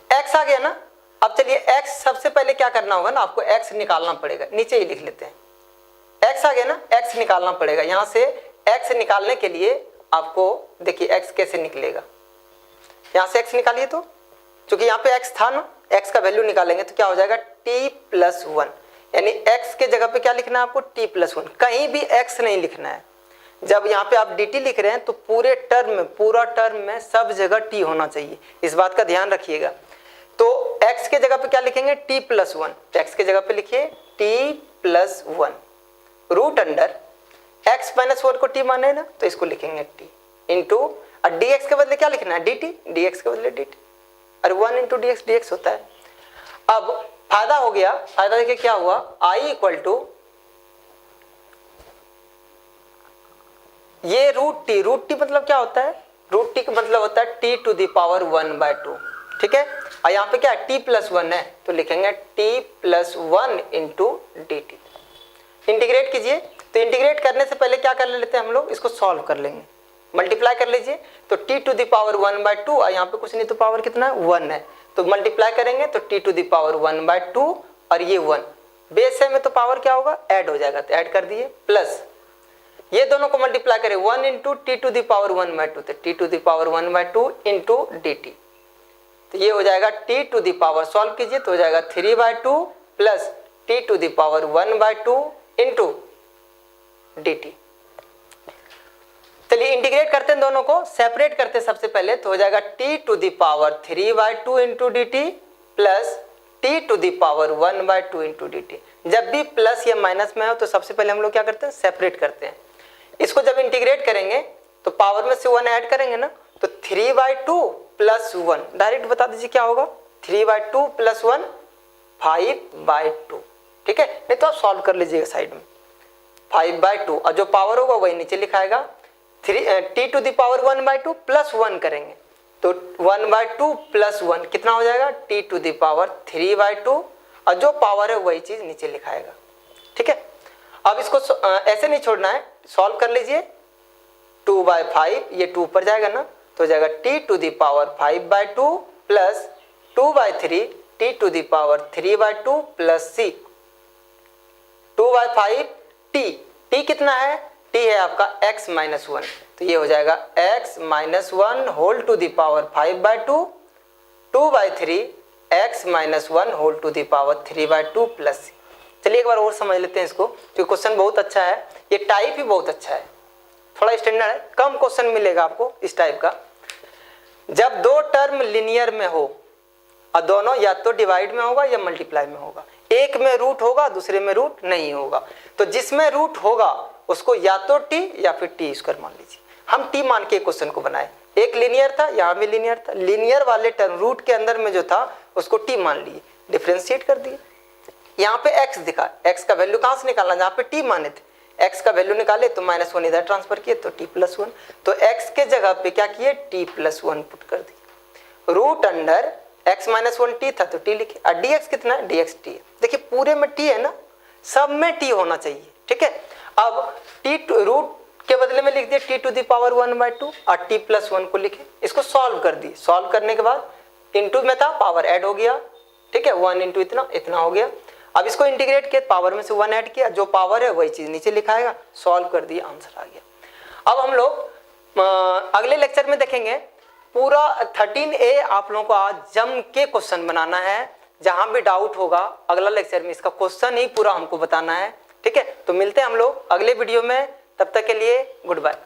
x आ गया ना। अब चलिए x सबसे पहले क्या करना होगा ना, आपको x निकालना पड़ेगा, नीचे ही लिख लेते हैं। x आ गया ना, x निकालना पड़ेगा। यहां से x निकालने के लिए आपको देखिए x कैसे निकलेगा, यहां से x निकालिए, तो क्योंकि यहाँ पे x था ना, x का वैल्यू निकालेंगे तो क्या हो जाएगा t प्लस 1, यानी x के जगह पे क्या लिखना है आपको t प्लस 1, कहीं भी x नहीं लिखना है। जब यहाँ पे आप dt लिख रहे हैं तो पूरे टर्म में, पूरा टर्म में सब जगह t होना चाहिए, इस बात का ध्यान रखिएगा। तो x के जगह पे क्या लिखेंगे t प्लस 1, x के जगह पे लिखिए t plus 1 root under x minus 1 को t माने ना, तो इसको लिखेंगे t इंटू, और dx के बदले क्या लिखना है dt, dx के बदले dt, और 1 इंटू dx, dx होता है। अब फायदा हो गया, फायदा देखिए क्या हुआ, i इक्वल टू, ये रूट टी मतलब क्या होता है, रूट टी का मतलब होता है टी टू द पावर 1/2, ठीक है। और यहाँ पे क्या है, टी प्लस 1 है तो लिखेंगे T plus 1 into d T. Integrate कीजिए, तो इंटीग्रेट करने से पहले क्या कर लेते हैं हम लोग, इसको सॉल्व कर लेंगे, मल्टीप्लाई कर लीजिए। तो टी टू द पावर 1/2 और यहाँ पे कुछ नहीं तो पावर कितना है 1 है, तो मल्टीप्लाई करेंगे तो टी टू द पावर 1/2 और ये 1 बेस है में तो पावर क्या होगा ऐड हो जाएगा, तो ऐड कर दिए, प्लस ये दोनों को मल्टीप्लाई करें 1 into t to the power 1/2, तो t to the power 1/2 into d t, तो ये हो जाएगा t to the power, solve कीजिए तो हो जाएगा 3/2 plus t to the power 1/2 into d t. चलिए इंटीग्रेट करते हैं दोनों को, सेपरेट करते हैं सबसे पहले, तो हो जाएगा t to the power 3/2 into d t plus t to the power 1/2 into d t. जब भी प्लस या माइनस में हो तो सबसे पहले हम लोग क्या करते हैं, सेपरेट करते हैं। इसको जब इंटीग्रेट करेंगे तो पावर में से 1 ऐड करेंगे ना, तो 3/2 प्लस 1, डायरेक्ट बता दीजिए क्या होगा, 3/2 प्लस 1 5/2, ठीक है। नहीं तो आप सॉल्व कर लीजिएगा साइड में, 5/2 और जो पावर होगा वही नीचे लिखाएगा, t to the power 1/2 plus 1 करेंगे तो 1/2 प्लस 1 कितना हो जाएगा, टी टू द पावर 3/2 और जो पावर है वही चीज नीचे लिखाएगा, ठीक है। अब इसको ऐसे नहीं छोड़ना है, सॉल्व कर लीजिए, 2/5 ये 2 ऊपर जाएगा ना, तो हो जाएगा t to the power 5/2 plus 2/3 t to the power 3/2 plus c, 2/5 t कितना है, टी है आपका x माइनस 1, तो ये हो जाएगा x minus 1 whole to the power 5/2 2/3 x minus 1 whole to the power 3/2 plus c. चलिए एक बार और समझ लेते हैं इसको, क्योंकि क्वेश्चन बहुत अच्छा है, ये टाइप ही बहुत अच्छा है, थोड़ा स्टैंडर्ड है, कम क्वेश्चन मिलेगा आपको इस टाइप का। जब दो टर्म लिनियर में हो और दोनों या तो डिवाइड में होगा या मल्टीप्लाई में होगा, एक में रूट होगा दूसरे में रूट नहीं होगा, तो जिसमें रूट होगा उसको या तो टी या फिर टी स्क्वायर मान लीजिए। हम टी मान के क्वेश्चन को बनाए, एक लिनियर था यहाँ भी लिनियर था, लिनियर वाले टर्म रूट के अंदर में जो था उसको टी मान लिए, डिफरेंशिएट कर दिए। यहाँ पे x दिखा, x का वैल्यू कहाँ से निकालना, जहाँ पे t माने थे x का वैल्यू निकाले तो -1 इधर ट्रांसफर किए तो t प्लस 1, तो x के जगह पे क्या किए t प्लस 1 पुट कर दिए, root under x minus 1 t था तो t लिखे, और dx कितना है, dx t है। देखिए पूरे में t है ना, सब में t होना चाहिए, ठीक है। अब t रूट के बदले में लिख दिया टी टू द पावर 1/2 और टी प्लस 1 को लिखे, इसको सॉल्व कर दिए, सॉल्व करने के बाद इंटू में था पावर ऐड हो गया, ठीक है, 1 इंटू इतना हो गया। अब इसको इंटीग्रेट किया, पावर में से 1 ऐड किया, जो पावर है वही चीज नीचे लिखाएगा, सॉल्व कर दिया, आंसर आ गया। अब हम लोग अगले लेक्चर में देखेंगे, पूरा 13A आप लोगों को आज जम के क्वेश्चन बनाना है, जहां भी डाउट होगा अगला लेक्चर में इसका क्वेश्चन ही पूरा हमको बताना है, ठीक है। तो मिलते हैं हम लोग अगले वीडियो में, तब तक के लिए गुड बाय।